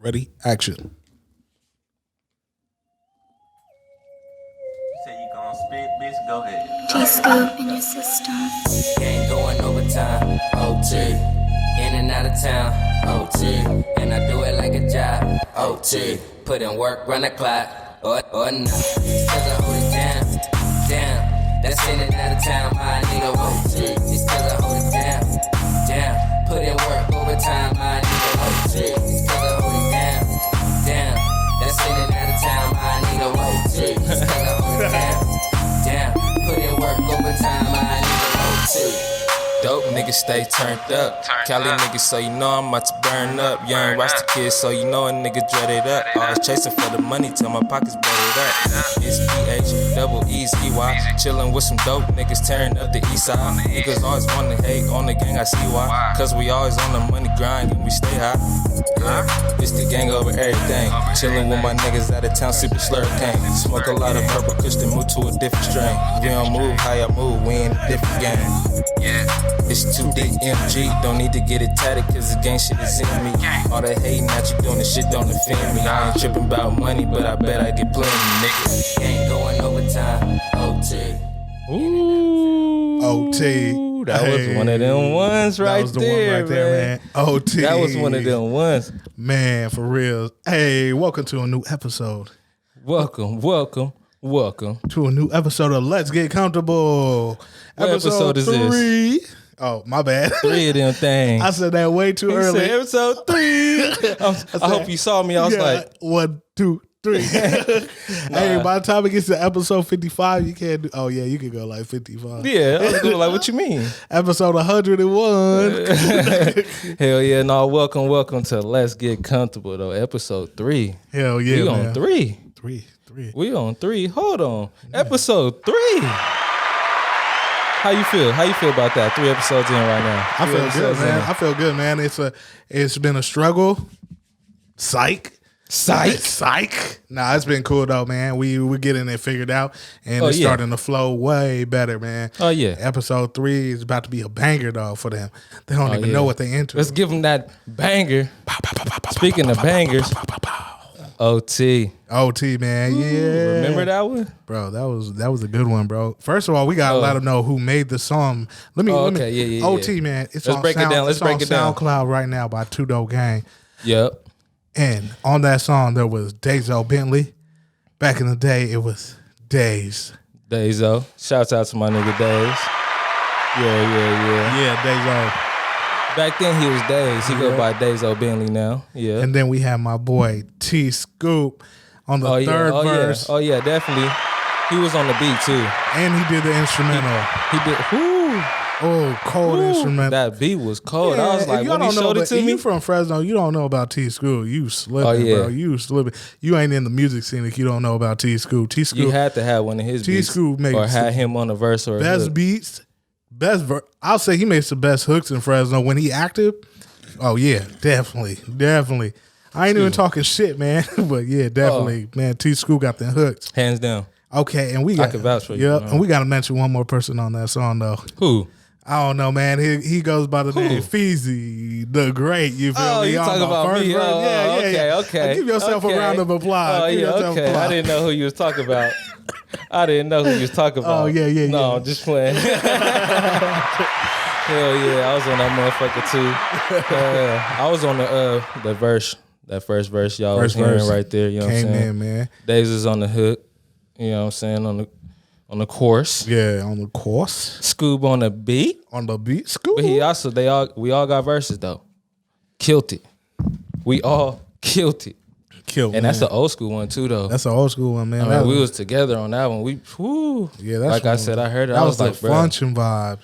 Ready? Action. You say you gon' spit, bitch? Go ahead. T-scoop in your system. Gang going overtime, OT. In and out of town, OT. And I do it like a job, OT. Put in work, run the clock, or not. Cause I hold it down. That's in and out of town, my nigga, OT. Just cause I hold it down. Put in work, overtime, my nigga, OT. Just cause I hold it down. That's in and out of town, my nigga, OT. Just cause I hold it down. Put in work, overtime, my nigga, OT. Dope niggas stay turned up. Cali niggas, so you know I'm about to burn up. Young roster kids, so you know a nigga dreaded up. Always chasing for the money till my pockets buttered up. It's PHEEZY. Chillin' with some dope niggas tearing up the east side. Niggas always wanna hate on the gang, I see why. Cause we always on the money grind and we stay high. Yeah, it's the gang over everything. Chillin' with my niggas out of town, super slurricane. Smoke a lot of purple kush, then move to a different strain. We don't move how y'all move, we in a different game. Yeah. It's 2D MG, don't need to get it tatted cause the gang shit is in me. All that hating that you doing, the shit don't offend me. I ain't tripping about money, but I bet I get plenty, nigga. Gang going overtime, OT. Ooh. OT. That was one of them ones right there. That was the one right there, man. OT. That was one of them ones. Man, for real. Hey, welcome to a new episode. Welcome to a new episode of Let's Get Comfortable. What episode is 3. this? Oh, my bad. 3 of them things. I said that way too early. Said episode 3. I hope you saw me. I was like 1, 2, 3. Hey, by the time it gets to episode 55, you can't do. Oh yeah, you can go like 55. Yeah, I was going like, what you mean? Episode 101. Hell yeah, no, welcome to Let's Get Comfortable though. Episode 3. Hell yeah, we man. On 3. 3. We on 3. Hold on. Episode 3. How you feel about that? 3 episodes in right now. I feel good, man. I feel good, man. It's been a struggle. Psych. Nah, it's been cool though, man. We're getting it figured out, and it's starting to flow way better, man. Oh yeah. Episode 3 is about to be a banger though for them. They don't even know what they into. Let's give them that banger. Speaking of bangers. OT, man. Yeah. Remember that one? Bro, that was a good one, bro. First of all, we gotta let them know who made the song. Let me OT, man. It's Let's on break it down. Let's break it down. SoundCloud right now by Two Dope Gang. Yep. And on that song there was Dazo Bentley. Back in the day, it was Daze. Dazo. Shouts out to my nigga Daze. Yeah. Yeah, Dazo. Back then he was Daze. He go by Dazo Bentley now. Yeah. And then we have my boy T Scoop on the third verse. Oh yeah, definitely. He was on the beat too. And he did the instrumental. He did. Whoo. Oh, cold instrumental. That beat was cold. Yeah, I was like, when he showed it to me. You from Fresno, you don't know about T Scoop. You slipping, bro. You slipping. You ain't in the music scene if you don't know about T Scoop. T Scoop. You had to have one of his beats. T Scoop makes or had him on a verse or best a hook. Beats. I'll say he makes the best hooks in Fresno when he active. Oh yeah, definitely. I ain't even talking shit, man. But yeah, definitely, man. T Scoop got the hooks, hands down. Okay, and we got. I can vouch for you. Yep, and we got to mention one more person on that song though. Who? I don't know, man. He goes by the name PheezyTheGreat. You feel me? You talking about me? Okay. Give yourself a round of applause. Oh yeah, okay. I didn't know who you was talking about. Oh yeah. No, I'm just playing. Hell yeah, I was on that motherfucker too. I was on the verse, that first verse y'all was hearing right there. You know what I'm saying? In, man. Daze is on the hook. You know what I'm saying? On the course. Yeah, on the course. Scoob on the beat. Scoob. But we all got verses though. Killed it. We all killed it. And that's the old school one too, though. That's the old school one, man. We was together on that one. Yeah, that's like I said, I heard it. That I was the like, bro, function vibe.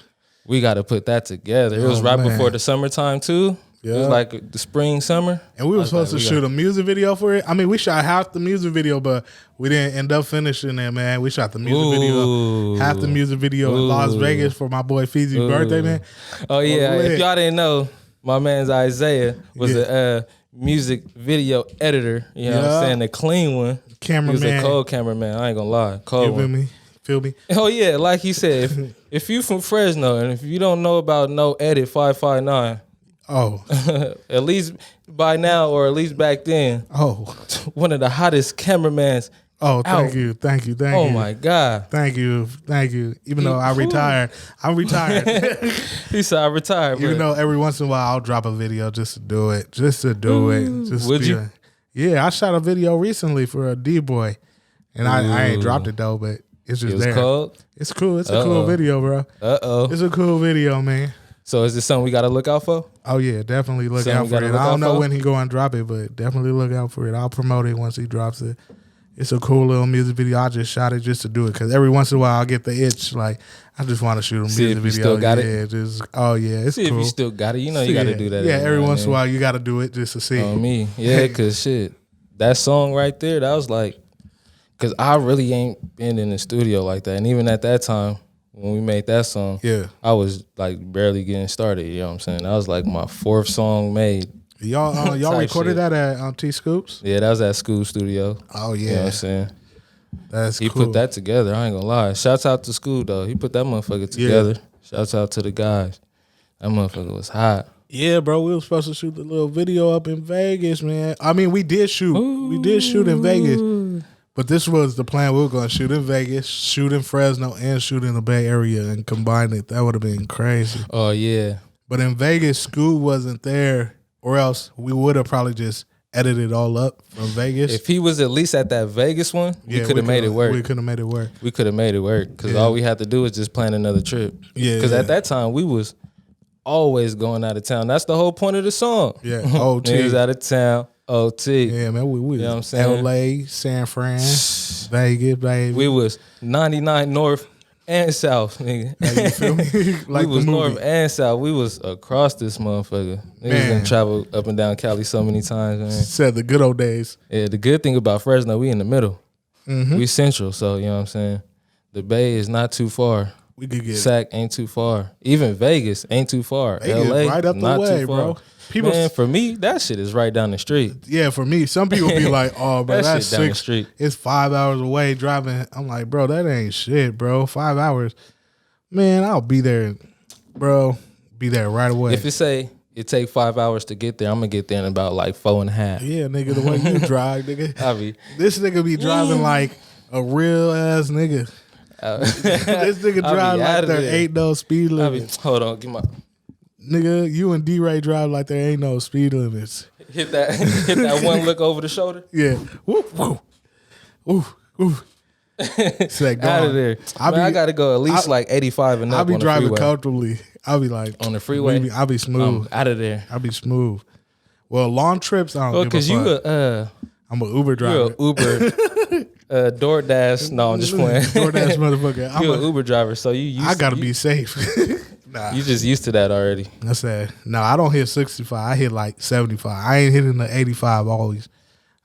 We got to put that together. It was right before the summertime too. Yeah. It was like the spring, summer. And we were supposed to shoot a music video for it. I mean, we shot half the music video, but we didn't end up finishing it, man. We shot the music video, half the music video in Las Vegas for my boy Feezy's birthday, man. Oh yeah, if y'all didn't know, my man's Isaiah was a music video editor. You know what I'm saying? The clean one. Cameraman. He was a cold cameraman. I ain't gonna lie, cold one. Feel me? Oh yeah, like he said, if you from Fresno and if you don't know about No Edit 559. Oh. At least by now, or at least back then. Oh. One of the hottest cameramans. Oh, thank you. Oh my God. Thank you. Even though I'm retired. He said I retired. Even though every once in a while I'll drop a video just to do it. Would you? Yeah, I shot a video recently for a D-boy. And I ain't dropped it though, but it's just there. Cold? It's cool. It's a cool video, bro. It's a cool video, man. So is this something we got to look out for? Oh, yeah. Definitely look out for it. I don't know when he going to drop it, but definitely look out for it. I'll promote it once he drops it. It's a cool little music video. I just shot it just to do it because every once in a while I'll get the itch. Like, I just want to shoot a music video. Still got it? It's see cool. If you still got it. You know you got to do that. Yeah, every once in a while you got to do it just to see. On me. Yeah, because shit, that song right there, that was like, because I really ain't been in the studio like that. And even at that time, when we made that song, I was like barely getting started. You know what I'm saying? That was like my 4th song made. Y'all recorded that at T Scoops? Yeah, that was at School Studio. Oh, yeah. You know what I'm saying? That's He cool. put that together. I ain't gonna lie. Shouts out to School, though. He put that motherfucker together. Shouts out to the guys. That motherfucker was hot. Yeah, bro. We were supposed to shoot the little video up in Vegas, man. I mean, we did shoot. Ooh. We did shoot in Vegas. But this was the plan. We were going to shoot in Vegas, shoot in Fresno, and shoot in the Bay Area and combine it. That would have been crazy. Oh, yeah. But in Vegas, School wasn't there, or else we would have probably just edited it all up from Vegas. If he was at least at that Vegas one, we could have made it work. We could have made it work. We could have made it work because all we had to do was just plan another trip. Yeah. Because at that time, we was always going out of town. That's the whole point of the song. Yeah. OT. Niggas out of town. OT. Yeah, man. We you know what I'm saying? LA, San Fran, Vegas, baby. We was 99 North and South, nigga. You feel me? Like we was the movie. North and South. We was across this motherfucker. Niggas done travel up and down Cali so many times, man. Said the good old days. Yeah, the good thing about Fresno, we in the middle. Mm-hmm. We central, so you know what I'm saying? The Bay is not too far. We could get Sac ain't too far. Even Vegas ain't too far. Vegas LA, right up the not way, too far. bro. People, man, for me, that shit is right down the street. yeah, for me, some people be like, "Oh, bro, That that's shit down the 6. street. It's 5 hours away driving." I'm like, "Bro, that ain't shit, bro. 5 hours, man. I'll be there, bro. Be there right away." If it say it take 5 hours to get there, I'm gonna get there in about like 4.5. Yeah, nigga, the way you drive, nigga. This nigga be Mm. driving like a real ass nigga. This nigga drive like there ain't no speed limit. Hold on, get my Nigga, you and D-Ray drive like there ain't no speed limits. hit that one look over the shoulder. Yeah. Woo, woo. Ooh, ooh. It's like, Out of there. I gotta go at least like 85 and up. I'll be on the driving freeway. comfortably. I'll be like On the freeway? I'll be smooth. Out of there. I'll be smooth. Well, long trips, I don't give a fuck. I'm an Uber driver. You're an Uber. DoorDash. No, I'm just playing. DoorDash motherfucker. You're an Uber driver, so I gotta be safe. Nah. You just used to that already. I said, no, I don't hit 65. I hit like 75. I ain't hitting the 85 always.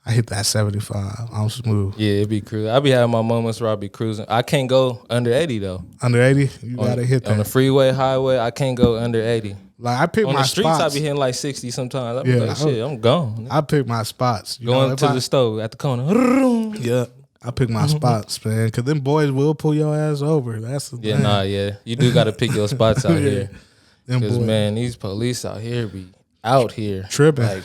I hit that 75. I'm smooth. Yeah, it be cruising. I be having my moments where I be cruising. I can't go under 80 though. Under 80, you gotta hit that. On the freeway, highway, I can't go under 80. Like I pick on my the streets, spots. I be hitting like 60 sometimes. I be like, shit, I'm gone. I pick my spots. Going to the stove at the corner. Yeah. I pick my spots, man, because them boys will pull your ass over. That's the thing. Yeah. You do got to pick your spots out here. Them Because, boys man, these police out here be out here. tripping. Like,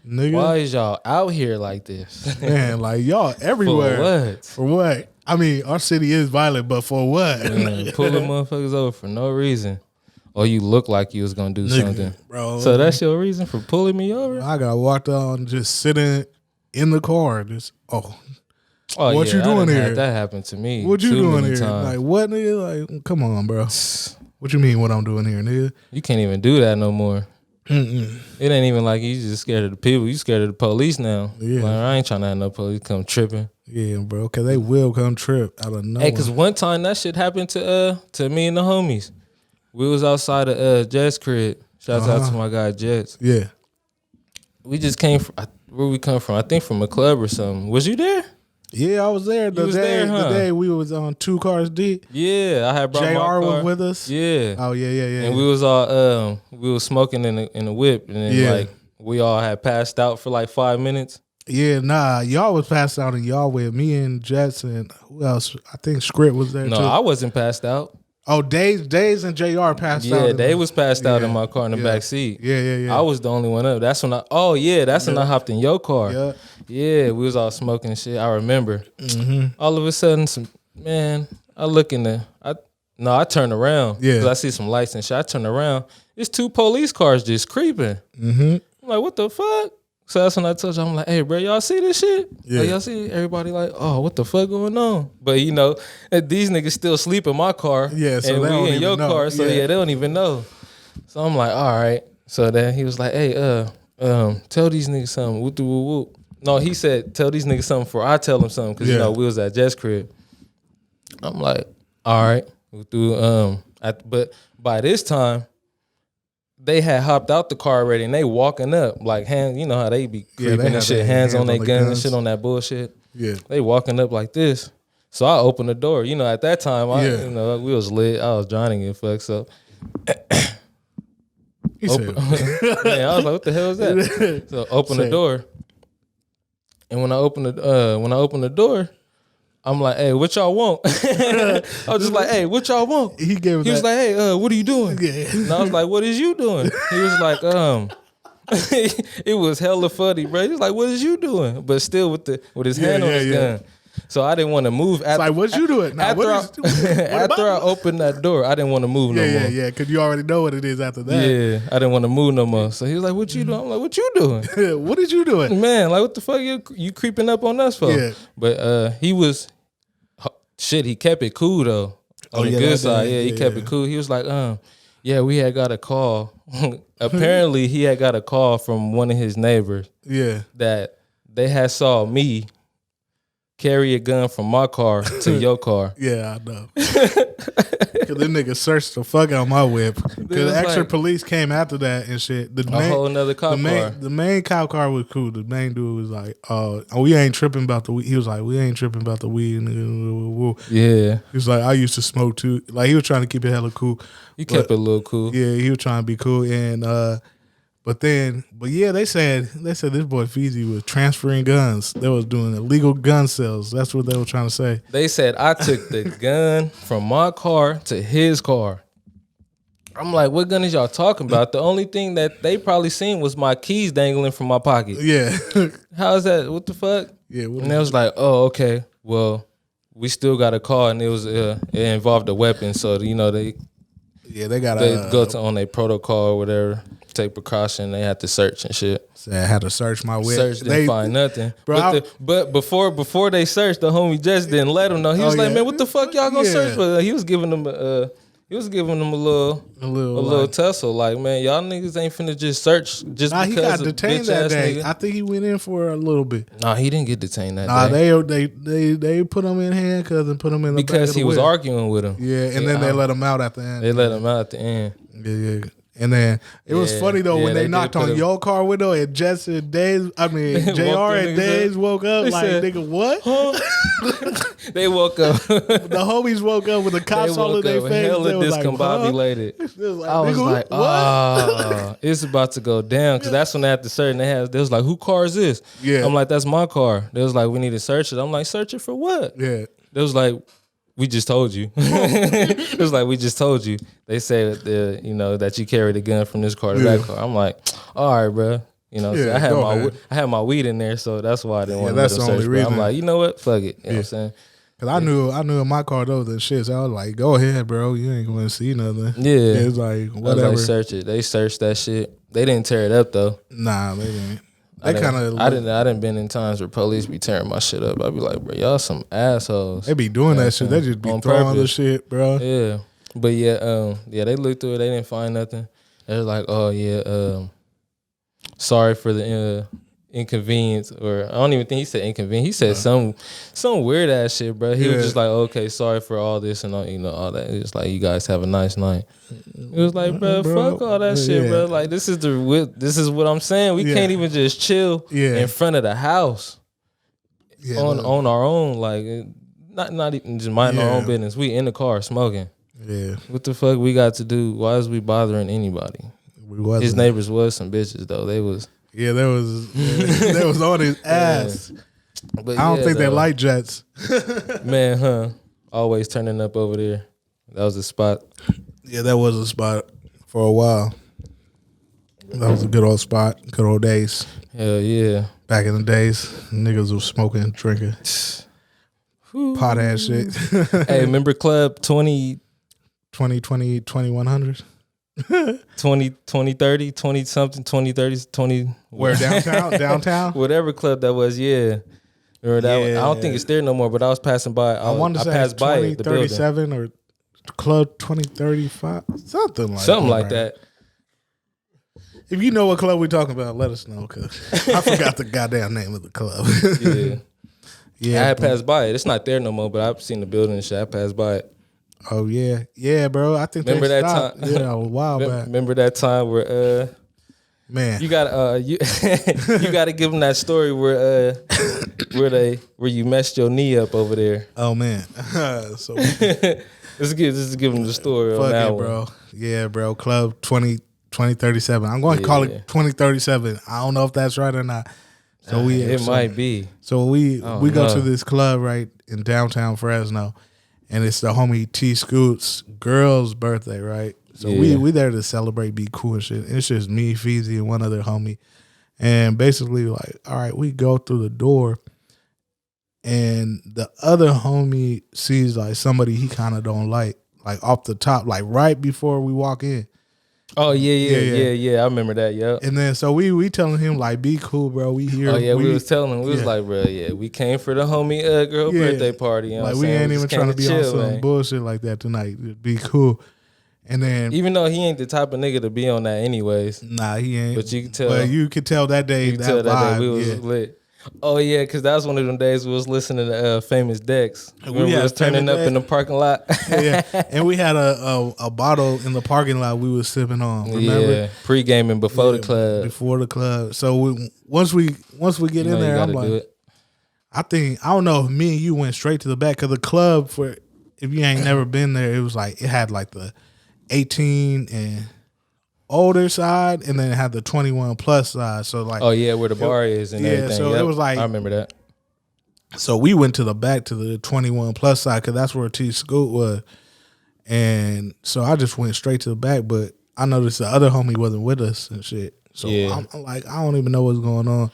nigga. why is y'all out here like this? Man, like y'all everywhere. For what? For what? I mean, our city is violent, but for what? Man, pulling motherfuckers over for no reason. Or you look like you was going to do something. Bro. So that's your reason for pulling me over? I got walked on just sitting in the car. Just, Oh, what you doing here? That happened to me. What you too doing many here? times. Like, what, nigga? Like, come on, bro. What you mean what I'm doing here, nigga? You can't even do that no more. It ain't even like you just scared of the people. You scared of the police now. Yeah. Like, I ain't trying to have no police come tripping. Yeah, bro, because they will come trip out of nowhere. Hey, because one time that shit happened to me and the homies. We was outside of Jet's crib. Shouts out to my guy Jets. Yeah. We just came from, where we come from? I think from a club or something. Was you there? Yeah, I was there the day we was on 2 cars deep. Yeah, I had brought my JR car. was with us. Yeah. Oh yeah. And we was all we was smoking in the whip, and then like we all had passed out for like 5 minutes. Yeah, nah, y'all was passed out and y'all with me and Jets and who else? I think Script was there No, too. I wasn't passed out. Oh, Days and JR passed out. Yeah, they was passed out in my car in the back seat. Yeah. I was the only one up. That's when I when I hopped in your car. Yeah. Yeah, we was all smoking and shit. I remember. All of a sudden, I look in the, I turn around. Yeah. Because I see some lights and shit. I turn around. It's 2 police cars just creeping. I'm like, what the fuck? So that's when I told you, I'm like, hey, bro, y'all see this shit? Yeah. Like, y'all see everybody like, oh, what the fuck going on? But, you know, these niggas still sleep in my car. Yeah, so and they don't we in even your know. car. So, Yeah. they don't even know. So I'm like, all right. So then he was like, hey, tell these niggas something. Whoop, whoop, whoop. No, he said, tell these niggas something before I tell them something. Because, you know, we was at Jess' crib. I'm like, all right. But by this time, they had hopped out the car already and they walking up like hands. You know how they be creeping and shit, hands on their guns and shit on that bullshit. Yeah, they walking up like this. So I opened the door. You know, at that time, we was lit. I was drowning in fuck. So he said, I was like, what the hell is that? So open the door, and when I opened the door, I'm like, hey, what y'all want? I was just like, hey, what y'all want? He was like, hey, what are you doing? Yeah. And I was like, what is you doing? He was like, it was hella funny, bro. He was like, what is you doing? But still with his hand on his gun. So I didn't want to move. It's like, what you doing? Now, after I opened that door, I didn't want to move no more. Yeah, because you already know what it is after that. Yeah, I didn't want to move no more. So he was like, what you doing? I'm like, what you doing? What did you doing? Man, like, what the fuck you creeping up on us for? Yeah. But he was, he kept it cool, though. On the good side, he kept it cool. He was like, we had got a call. Apparently, he had got a call from one of his neighbors. Yeah. That they had saw me carry a gun from my car to your car. Yeah, I know. Because this nigga searched the fuck out my whip. Because extra police came after that and shit. Whole nother cop car. The main cop car was cool. The main dude was like, we ain't tripping about the weed. He was like, we ain't tripping about the weed. Yeah. He was like, I used to smoke too. Like, he was trying to keep it hella cool. He kept it a little cool. Yeah, he was trying to be cool. And, But yeah, they said this boy Feezy was transferring guns. They was doing illegal gun sales. That's what they were trying to say. They said I took the gun from my car to his car. I'm like, what gun is y'all talking about? The only thing that they probably seen was my keys dangling from my pocket. Yeah. How's that? What the fuck? Yeah. And they was like, oh, okay. Well, we still got a call, and it involved a weapon. So they gotta go on a protocol or whatever. Take precaution. They had to search and shit. So I had to search my whip. Search, didn't find nothing. Bro, but before they searched, the homie just didn't let them know. He was like, man, what the fuck y'all gonna search for? He was giving them a little tussle. Like, man, y'all niggas ain't finna just search just because he got detained that day. Nigga. I think he went in for a little bit. Nah, he didn't get detained that day. They put him in handcuffs and put him in the because back of the he was whip. arguing with him. Yeah, and then they let him out at the end. They let him out at the end. Yeah. And then it was funny though when they knocked on your car window and Jess and Days, JR and Days woke up like, said, nigga, what? Huh? They woke up. The homies woke up with the cops all in their face. Hella discombobulated. Like, I was like, it's about to go down. Because that's when they had to search. They was like, who car is this? Yeah. I'm like, that's my car. They was like, we need to search it. I'm like, search it for what? Yeah. They was like, we just told you. It was like, we just told you. They said that you carried a gun from this car to that car. I'm like, all right, bro. So I had my weed in there, so that's why I didn't want to let them search. I'm like, you know what? Fuck it. You know what I'm saying? Cause I knew in my car though the shit. So I was like, go ahead, bro. You ain't gonna see nothing. Yeah. It's like whatever. Like, search it. They searched that shit. They didn't tear it up though. Nah, they didn't. I didn't been in times where police be tearing my shit up. I'd be like, bro, y'all some assholes. They be doing that shit. They just be throwing the shit, bro. Yeah. But they looked through it. They didn't find nothing. They was like, oh yeah, sorry for the inconvenience, or I don't even think he said inconvenience. He said some weird ass shit, bro. He was just like, okay, sorry for all this and all that. It's like, you guys have a nice night. It was like, bro, fuck all that shit, bro. Like, this is what I'm saying. We can't even just chill in front of the house on our own. Like, not even just minding our own business. We in the car smoking. Yeah. What the fuck we got to do? Why is we bothering anybody? His neighbors was some bitches though. They was. Yeah, they was on his ass. But I don't think they like Jets. Man, always turning up over there. That was a spot. Yeah, that was a spot for a while. That was a good old spot. Good old days. Hell yeah. Back in the days, niggas was smoking and drinking. Pot ass shit. Hey, remember Club 20 2100? 2030, 20 something, 2030, 20. Where downtown? Downtown? Whatever club that was, yeah. Remember that one? I don't think it's there no more, but I was passing by. I wanted to say passed by it, the building. 2037 or Club 2035. Something like that. If you know what club we're talking about, let us know, because I forgot the goddamn name of the club. Yeah. I had passed by it. It's not there no more, but I've seen the building and shit. I passed by it. Oh, yeah. Yeah, bro. I think remember they that stopped. Yeah, a while back. Remember that time where man, you got you you got to give them that story where you messed your knee up over there. Oh man. So let's give them the story on that one, bro. Yeah, bro. Club 2037. I'm going to call it 2037. I don't know if that's right or not. So it might be. So we go to this club right in downtown Fresno, and it's the homie T Scoot's girl's birthday, right? So we there to celebrate, be cool and shit. It's just me, Feezy, and one other homie. And basically, like, all right, we go through the door, and the other homie sees like somebody he kind of don't like off the top, like right before we walk in. Oh yeah. I remember that. Yeah. And then so we telling him like, be cool, bro. We here. Oh yeah, we was telling him. We was like, bro, yeah, we came for the homie girl birthday party. You know like what we saying? ain't even trying to be chill, on some man. bullshit like that tonight. Be cool. And then even though he ain't the type of nigga to be on that anyways. Nah, he ain't. But you can tell. But you could tell that day that vibe. We was lit. Oh yeah, because that was one of them days we was listening to Famous Dex. We was turning up in the parking lot. Yeah, and we had a bottle in the parking lot we was sipping on. Remember? Yeah, pre-gaming before the club. Before the club. So once we get in there, I'm like, I don't know if me and you went straight to the back of the club. For if you ain't never been there, it was like it had like the 18 and older side, and then it had the 21 plus side. So like, oh yeah, where the bar is and everything. So it was like, I remember that. So we went to the back to the 21 plus side because that's where T Scoot was, and so I just went straight to the back. But I noticed the other homie wasn't with us and shit. So I'm like, I don't even know what's going on.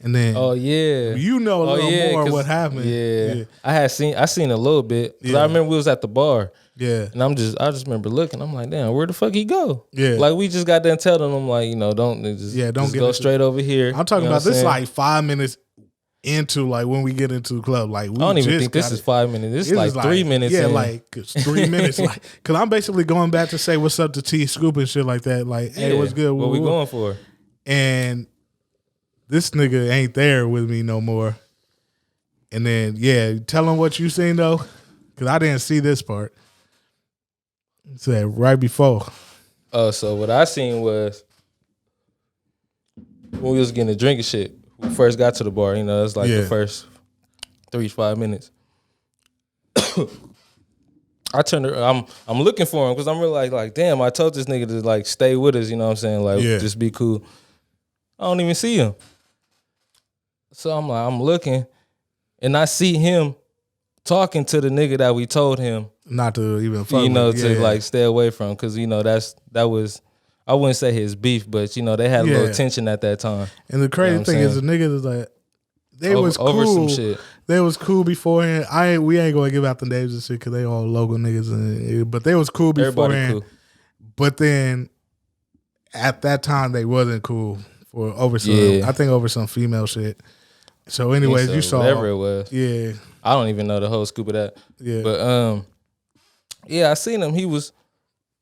And then, oh yeah, you know a little more what happened. Yeah. I seen a little bit because I remember we was at the bar. Yeah, and I just remember looking. I'm like, damn, where the fuck he go? Yeah, like we just got done telling him like, don't go straight over here. I'm talking about this like 5 minutes into like when we get into the club. Like I don't even think this is 5 minutes. This is like 3 minutes. Yeah, like 3 minutes. Like because I'm basically going back to say what's up to T Scoop and shit like that. Like, hey, what's good? What we going for? And this nigga ain't there with me no more. And then tell him what you seen though, because I didn't see this part. Said right before. Oh, so what I seen was when we was getting a drink and shit. We first got to the bar, it's like the first 3-5 minutes. I turned around, I'm looking for him because I'm really like, damn, I told this nigga to like stay with us, you know what I'm saying? Like just be cool. I don't even see him. So I'm like, I'm looking and I see him talking to the nigga that we told him not to even fuck to like stay away from, because that was I wouldn't say his beef, but they had a little tension at that time. And the crazy thing is the niggas is like they was cool over some shit. They was cool beforehand. We ain't gonna give out the names and shit because they all local niggas, but they was cool beforehand. Cool. But then at that time they wasn't cool for over some I think over some female shit. So anyways, you saw whatever it was. Yeah. I don't even know the whole scoop of that. Yeah. But I seen him. He was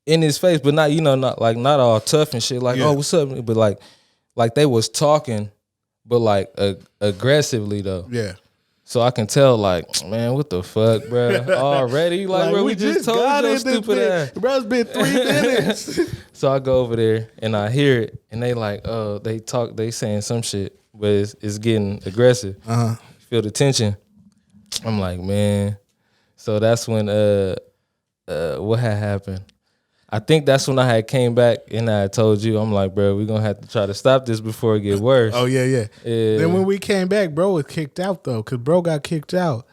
in his face, but not not all tough and shit. Like, oh, what's up? But like they was talking, but like aggressively though. Yeah. So I can tell, like, man, what the fuck, bro? Already, like bro, we just told you stupid ass. Bro, it's been 3 minutes. So I go over there and I hear it, and they like, they saying some shit, but it's getting aggressive. Feel the tension. I'm like, man. So that's when what had happened. I think that's when I had came back and I told you, I'm like, bro, we're gonna have to try to stop this before it get worse. Oh yeah. Then when we came back, bro was kicked out though, cause bro got kicked out.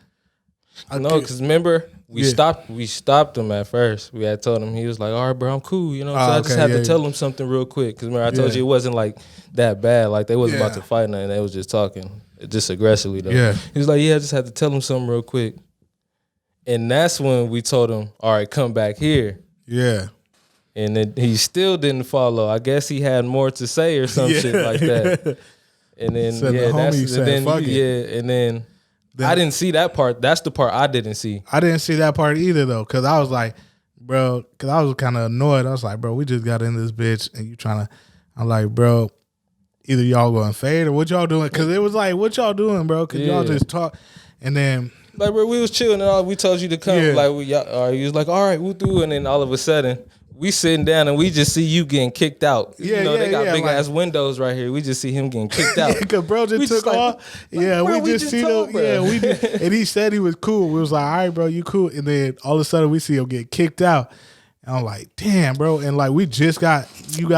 No, because remember, we stopped him at first. We had told him, he was like, all right, bro, I'm cool. So I just had to tell him something real quick. Because remember, I told you it wasn't like that bad. Like they wasn't about to fight nothing. They was just talking, just aggressively though. Yeah. He was like, I just had to tell him something real quick. And that's when we told him, all right, come back here. Yeah. And then he still didn't follow. I guess he had more to say or some shit like that. And then and then I didn't see that part. That's the part I didn't see. I didn't see that part either though, because I was like, bro, because I was kind of annoyed. I was like, bro, we just got in this bitch, and you trying to. I'm like, bro, either y'all going fade or what y'all doing? Because it was like, what y'all doing, bro? Because y'all just talk, and then. Like, bro, we was chilling and all. We told you to come. Like, he was like, all right, we'll do. And then all of a sudden, we sitting down and we just see you getting kicked out. They got big ass windows right here. We just see him getting kicked out. Because bro just took off. We just see him. Yeah, we did. And he said he was cool. We was like, all right, bro, you cool. And then all of a sudden we see him get kicked out. And I'm like, damn, bro. And like, you got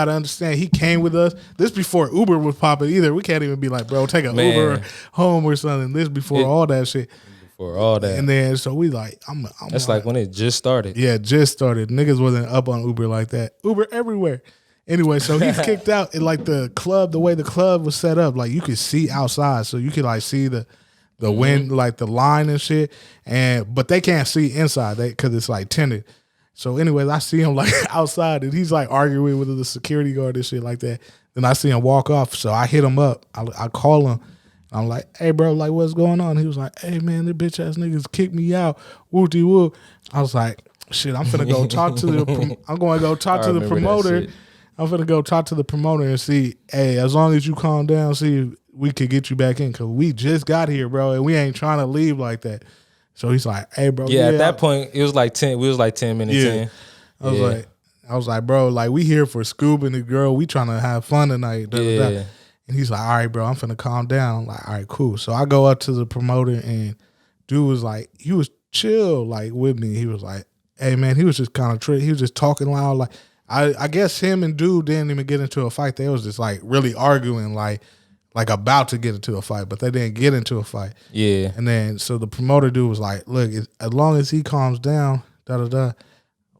to understand, he came with us. This before Uber was popping either. We can't even be like, bro, take an Uber home or something. This before all that shit. For all that. And then so we like, that's like when it just started. Yeah, just started. Niggas wasn't up on Uber like that. Uber everywhere. Anyway, so he's kicked out. And like the way the club was set up, like you could see outside. So you could like see the wind, like the line and shit. But they can't see inside because it's like tinted. So anyways, I see him like outside and he's like arguing with the security guard and shit like that. Then I see him walk off. So I hit him up. I call him. I'm like, hey, bro, like, what's going on? He was like, hey, man, the bitch ass niggas kicked me out. Whoopty whoop. I was like, shit, I'm finna go talk to the. I'm going to go talk to the promoter. I'm finna go talk to the promoter and see. Hey, as long as you calm down, see if we could get you back in because we just got here, bro, and we ain't trying to leave like that. So he's like, hey, bro. Yeah, at that point, it was like 10. We was like 10 minutes in. I was like, bro, like we here for Scoob and the girl. We trying to have fun tonight. And he's like, all right, bro, I'm finna calm down. I'm like, all right, cool. So I go up to the promoter and dude was like, he was chill, like with me. He was like, hey, man, he was just kind of he was just talking loud. Like, I guess him and dude didn't even get into a fight. They was just like really arguing, like about to get into a fight, but they didn't get into a fight. Yeah. And then, so the promoter dude was like, look, as long as he calms down,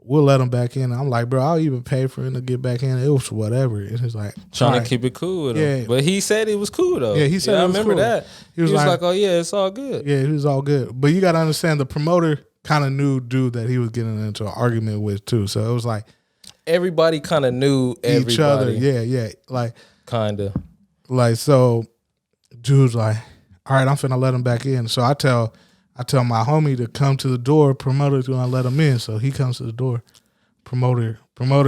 we'll let him back in. I'm like, bro, I'll even pay for him to get back in. It was whatever. And he's like, trying to keep it cool with him. But he said it was cool though. Yeah, he said it was cool. I remember that. He was like, oh yeah, it's all good. Yeah, he was all good. But you got to understand, the promoter kind of knew dude that he was getting into an argument with too. So it was like everybody kind of knew everybody. Each other. Yeah. Like kind of. Like, so dude's like, all right, I'm finna let him back in. So I tell my homie to come to the door. Promoter's gonna let him in. So he comes to the door. Promoter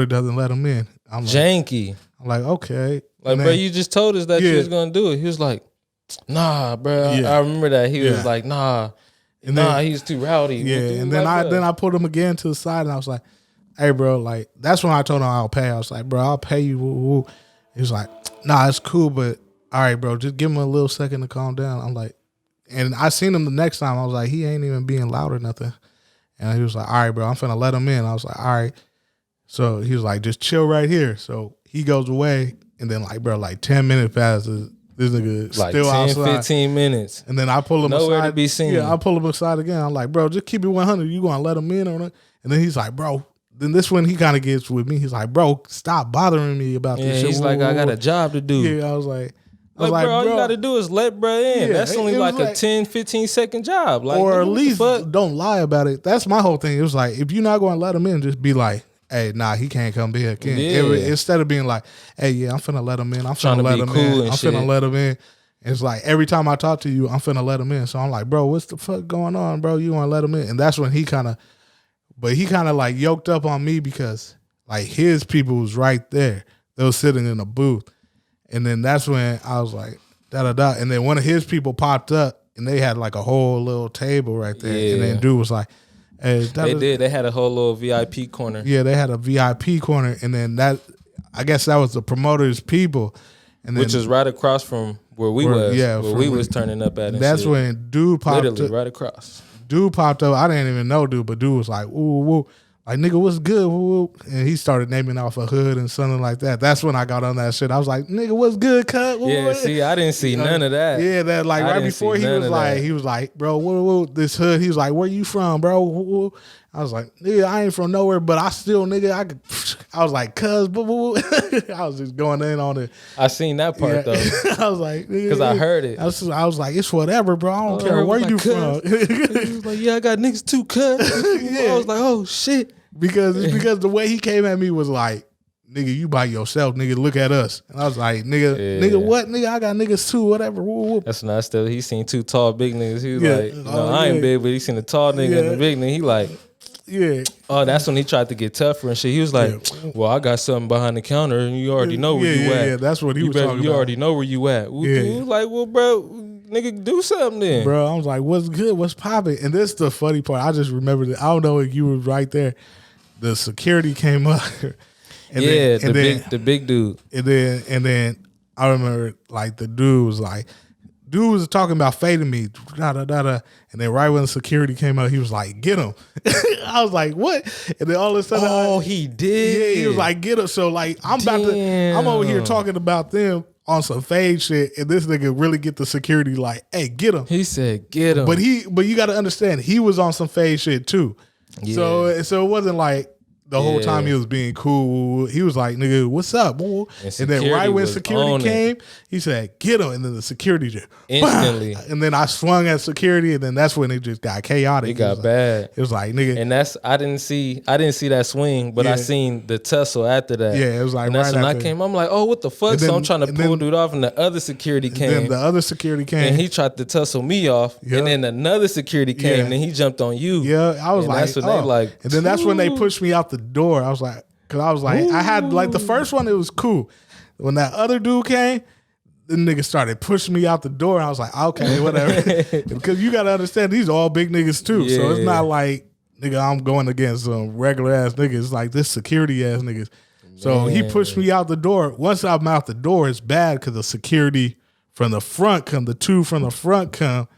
doesn't let him in. I'm like, janky. I'm like, okay. Like, bro, you just told us that you was gonna do it. He was like, nah, bro. I remember that. He was like, nah. And then, he's too rowdy. Yeah. And then I put him again to the side and I was like, hey, bro, like, that's when I told him I'll pay. I was like, bro, I'll pay you. Woo, woo. He was like, nah, it's cool, but all right, bro, just give him a little second to calm down. I'm like, and I seen him the next time. I was like, he ain't even being loud or nothing. And he was like, all right, bro, I'm finna let him in. I was like, all right. So he was like, just chill right here. So he goes away. And then, like, bro, like 10 minutes passes. This nigga like still 10, outside. 15 minutes. And then I pull him Nowhere aside. To be seen. Yeah, I pull him aside again. I'm like, bro, just keep it 100. You gonna let him in or not? And then he's like, bro. Then this one he kind of gets with me. He's like, bro, stop bothering me about this shit. He's like, I got a job to do. Yeah, I was like, bro, all you got to do is let bro in. Yeah, that's only like a 10, 15 second job. Like, or at least don't lie about it. That's my whole thing. It was like, if you're not going to let him in, just be like, hey, nah, he can't come back in. Instead of being like, hey, yeah, I'm finna let him in. I'm finna let him in. I'm finna let him in. It's like every time I talk to you, I'm finna let him in. So I'm like, bro, what's the fuck going on, bro? You want to let him in? And that's when he kind of like yoked up on me because like his people was right there. They was sitting in a booth. And then that's when I was like, da-da-da. And then one of his people popped up and they had like a whole little table right there. Yeah. And then dude was like, hey, They had a whole little VIP corner. Yeah, they had a VIP corner. And then I guess that was the promoter's people. And then, which is right across from where we was. Yeah. Where we was turning up at. And that's shit. When dude popped up. Literally right across. Dude popped up. I didn't even know dude, but dude was like, ooh, woo. like, nigga, what's good? And he started naming off a hood and something like that. That's when I got on that shit. I was like, nigga, what's good, cut? Yeah, see, I didn't see none of that. Yeah, that like right before he was like, bro, what, this hood? He was like, where you from, bro? I was like, nigga, I ain't from nowhere, but I still, nigga, I was like, cuz, I was just going in on it. I seen that part though. I was like, because I heard it. I was like, it's whatever, bro. I don't care where you from. He was like, yeah, I got niggas too, cuz. I was like, oh shit. Because the way he came at me was like, nigga, you by yourself, nigga, look at us. And I was like, nigga, what? Nigga, I got niggas too, whatever. That's not still. He seen two tall big niggas. He was like, I ain't big, but he seen the tall nigga and the big nigga. He like, oh, that's when he tried to get tougher and shit. He was like, well, I got something behind the counter and you already know where you at. Yeah, that's what he was talking about. You already know where you at. He was like, well, bro, nigga, do something then. Bro, I was like, what's good? What's popping? And this is the funny part. I just remembered it. I don't know if you were right there. The security came up. The big dude. And then I remember like the dude was talking about fading me, and then right when the security came out, he was like, "Get him!" I was like, "What?" And then all of a sudden, he did. Yeah, he was like, "Get him!" So like, I'm over here talking about them on some fade shit, and this nigga really get the security like, "Hey, get him!" He said, "Get him!" But you got to understand, he was on some fade shit too. Yeah. So it wasn't like the whole time he was being cool. He was like, nigga, what's up? And then right when security came, he said, get him. And then the security just instantly. Bah! And then I swung at security, and then that's when it just got chaotic. It got bad. It was like, nigga. And I didn't see that swing, but I seen the tussle after that. Yeah, it was like and that's right when I came. I'm like, oh, what the fuck? So I'm trying to pull dude off, and the other security came. Then the other security came. And he tried to tussle me off. And then another security came, and he jumped on you. Yeah, I was like, that's when they like. And then that's when they pushed me out the door. I was like, because I was like, I had like the first one, it was cool. When that other dude came, the nigga started pushing me out the door. And I was like, okay, whatever. Because you got to understand, these are all big niggas too. Yeah. So it's not like, nigga, I'm going against some regular ass niggas. It's like this security ass niggas. So he pushed me out the door. Once I'm out the door, it's bad because the security from the front come, the two from the front come.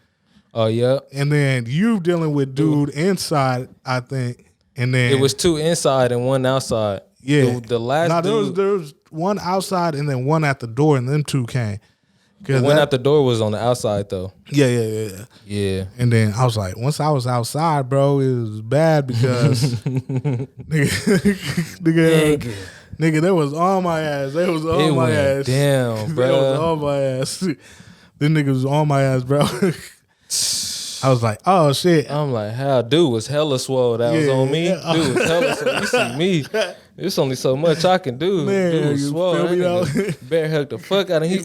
Oh, yeah. And then you dealing with dude inside, I think. And then it was two inside and one outside. Yeah, the last dude, there was one outside and then one at the door, and them two came. The one at the door was on the outside though. Yeah. And then I was like, once I was outside, bro, it was bad because nigga, they was on my ass. They was on my ass. Damn, bro. They was on my ass. Them niggas was on my ass, bro. I was like, oh shit. I'm like, how dude was hella swole that was on me. Dude was hella swole. You see me. There's only so much I can do. Man, dude was swole. Bear hugged the fuck out of him.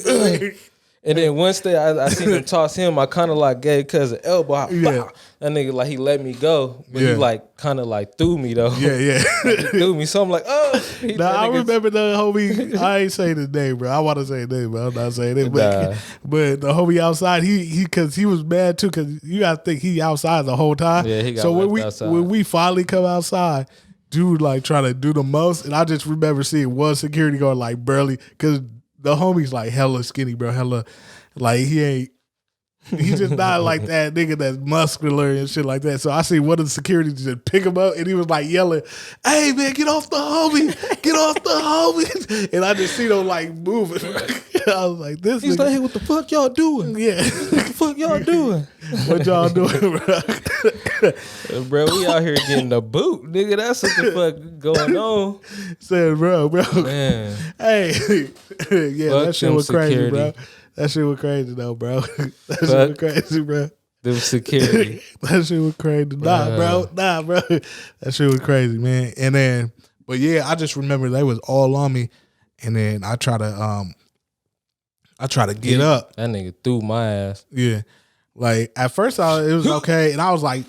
And then once I seen him toss him, I kind of like gave cuz an elbow. Yeah. That nigga like he let me go, but he like kind of like threw me though. Yeah. He threw me, so I'm like, oh. I remember the homie. I ain't saying his name, bro. I want to say his name, but I'm not saying it. But the homie outside, he because he was mad too, because you gotta think he outside the whole time. Yeah, he got so outside. when we finally come outside, dude like trying to do the most, and I just remember seeing one security guard like barely, because the homie's like hella skinny, bro. Hella like he's just not like that nigga that's muscular and shit like that. So I see one of the security just pick him up, and he was like yelling, "Hey man, get off the homie! Get off the homie!" And I just see them like moving. I was like, "This." He's nigga. like, "Hey, what the fuck y'all doing? Yeah, what the fuck y'all doing? What y'all doing, bro?" Bro, we out here getting the boot, nigga. That's what the fuck going on. Said, bro, man. Hey, yeah, fuck that shit was crazy, bro. That shit was crazy though, bro. That shit was crazy, bro. Them security. That shit was crazy. Nah, bro. That shit was crazy, man. And then, but yeah, I just remember they was all on me, and then I try to get up. That nigga threw my ass. Yeah, like at first it was okay, and I was like,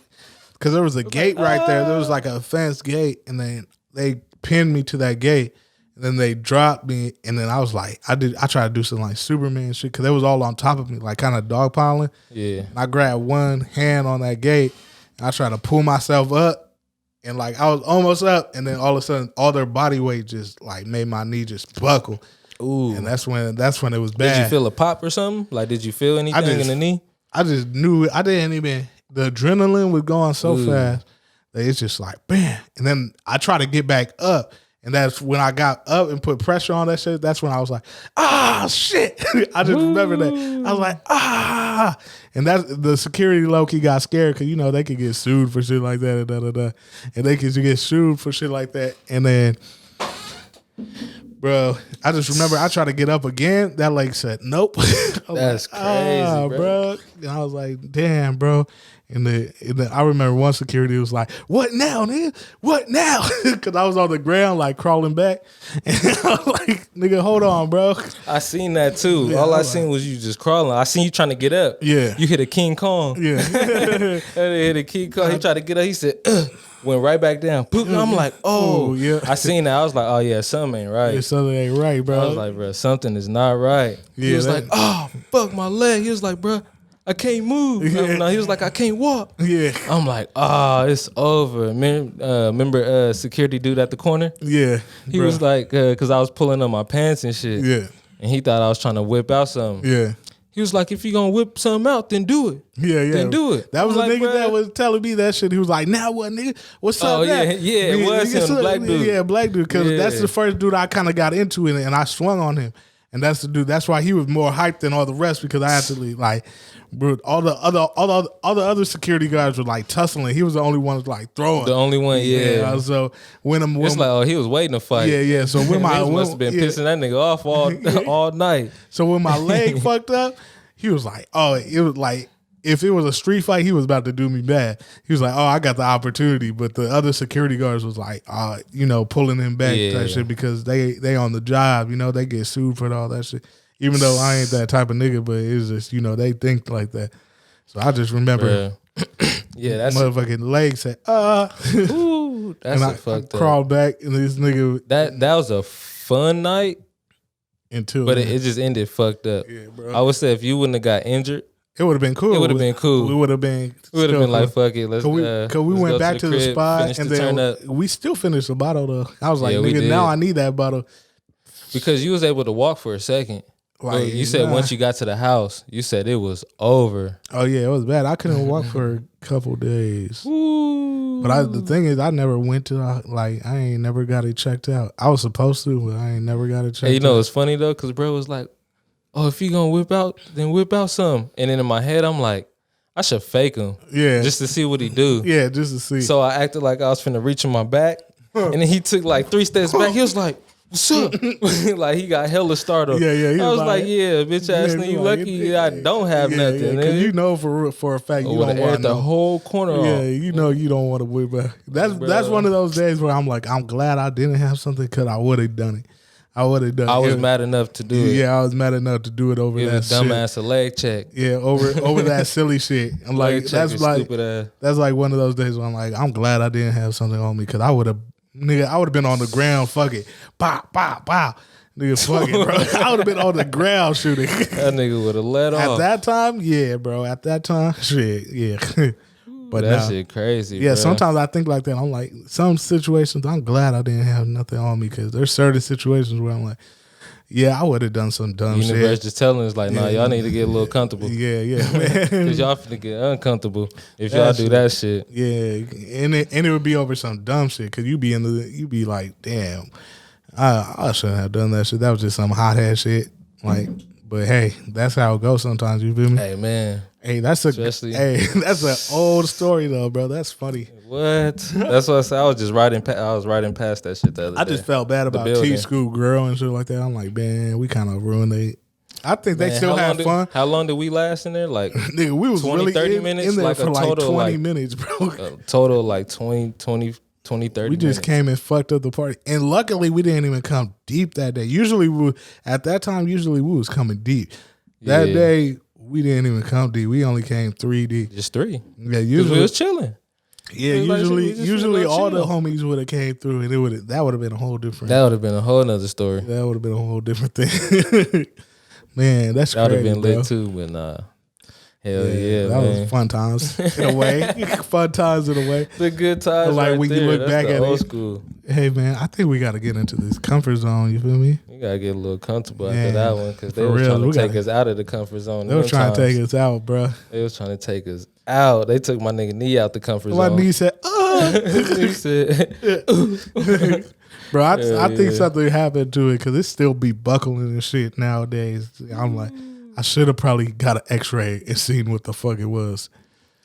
because there was a gate right there. There was like a fence gate, and then they pinned me to that gate. And then they dropped me, and then I was like, I tried to do some like Superman shit, because they was all on top of me, like kind of dogpiling. Yeah. And I grabbed one hand on that gate, and I tried to pull myself up, and like I was almost up, and then all of a sudden, all their body weight just like made my knee just buckle. Ooh. And that's when it was bad. Did you feel a pop or something? Like, did you feel anything in the knee? I just knew I didn't even. The adrenaline was going so fast It's just like bam, and then I try to get back up. And that's when I got up and put pressure on that shit. That's when I was like, shit. I just remember that. I was like, And that's the security low-key got scared because, they could get sued for shit like that. And they could get sued for shit like that. And then, bro, I just remember I tried to get up again. That leg said, nope. That's crazy, bro. And I was like, damn, bro. And I remember one security was like, "What now, nigga? What now?" Because I was on the ground like crawling back, and I was like, "Nigga, hold on, bro." I seen that too. Yeah, all I seen was you just crawling. I seen you trying to get up. Yeah, you hit a King Kong. Yeah, hit a King Kong. He tried to get up. He said, went right back down. I'm like, yeah. I seen that. I was like, oh yeah, something ain't right. Yeah, something ain't right, bro. I was like, bro, something is not right. Yeah, he was like, oh fuck my leg. He was like, bro, I can't move. Yeah. No, he was like, I can't walk. Yeah. I'm like, it's over. Remember security dude at the corner? Yeah. He was like, because I was pulling up my pants and shit. Yeah. And he thought I was trying to whip out something. Yeah. He was like, if you gonna whip something out, then do it. Yeah, yeah. Then do it. That was a like, nigga that was telling me that shit. He was like, now what, nigga? What's up, yeah, now? yeah, it was him, black dude. Yeah, black dude. Because Yeah. that's the first dude I kind of got into it, and I swung on him. And that's the dude. That's why he was more hyped than all the rest because I had to like, bro, all the other security guards were like tussling. He was the only one like throwing. The only one, yeah. So when it's like, he was waiting to fight. Yeah, yeah. So when my must have been pissing that nigga off all night. So when my leg fucked up, he was like, it was like. If it was a street fight, he was about to do me bad. He was like, I got the opportunity. But the other security guards was like, pulling him back type shit because they on the job, they get sued for all that shit. Even though I ain't that type of nigga, but it's just, they think like that. So I just remember that's motherfucking leg said, Ooh, that's and fucked up. Crawled back and this nigga. That was a fun night. But it just ended fucked up. Yeah, bro. I would say if you wouldn't have got injured, it would have been cool. It would have been cool. We would have been. Like, fuck it. Let's. Because we went back to the spot and then we still finished the bottle though. I was like, nigga, now I need that bottle. Because you was able to walk for a second. Like, you said once you got to the house, you said it was over. Oh yeah, it was bad. I couldn't walk for a couple days. Ooh. But the thing is, I never went to I ain't never got it checked out. I was supposed to, but I ain't never got it checked out. You know, it's funny though, because bro was like, if you gonna whip out, then whip out some. And then in my head, I'm like, I should fake him. Yeah. Just to see what he do. Yeah, just to see. So I acted like I was finna reach in my back. And then he took like 3 steps back. He was like, what's up? Like he got hella startled. Yeah. I was like, bitch ass nigga, you lucky I don't have nothing. Because you know for a fact you don't want the whole corner off. Yeah, you know you don't want to whip out. That's one of those days where I'm like, I'm glad I didn't have something because I would have done it. I would have done it. I was mad enough to do it. Yeah, I was mad enough to do it over that shit. Dumbass a leg check. Yeah, over that silly shit. I'm like, that's like one of those days where I'm like, I'm glad I didn't have something on me because I would have been on the ground. Fuck it, pop. Nigga, fuck it, bro. I would have been on the ground shooting. That nigga would have let off. At that time, yeah, bro. At that time, shit, yeah. But that shit crazy. Yeah, bro. Sometimes I think like that. I'm like, some situations, I'm glad I didn't have nothing on me because there's certain situations where I'm like, yeah, I would have done some dumb shit. The universe just telling us like, nah, y'all need to get a little comfortable. Yeah, because y'all finna get uncomfortable if y'all do that shit. Yeah, and it would be over some dumb shit because you be like, damn, I shouldn't have done that shit. That was just some hot ass shit. Like, but hey, that's how it goes sometimes. You feel me? Hey man. Hey, that's an old story though, bro. That's funny. What? That's what I said. I was riding past that shit the other day. I just felt bad about T-School Girl and shit like that. I'm like, man, we kind of ruined it. I think they still have fun. How long did we last in there? Like, nigga, we was 20, really 30 minutes? in there like for like 20 minutes, bro. Total like 20, 30 We just came and fucked up the party. And luckily, we didn't even come deep that day. Usually, we was coming deep. That day, we didn't even come deep. We only came 3D. Just 3. Yeah, usually we was chilling. Yeah, usually all the homies would have came through, and that would have been a whole different. That would have been a whole nother story. That would have been a whole different thing. Man, that's crazy. That would have been lit too, but nah. Hell yeah, that man. was fun times in a way. Fun times in a way. The good times. Like right when there. you look That's back at old it. School. Hey man, I think we got to get into this comfort zone. You feel me? We gotta get a little comfortable after that one because they were trying to take us out of the comfort zone. They were trying to take us out, bro. They was trying to take us out. They took my nigga knee out the comfort zone. My knee said, He said, bro, I think something happened to it because it still be buckling and shit nowadays. I'm like, I should have probably got an X-ray and seen what the fuck it was.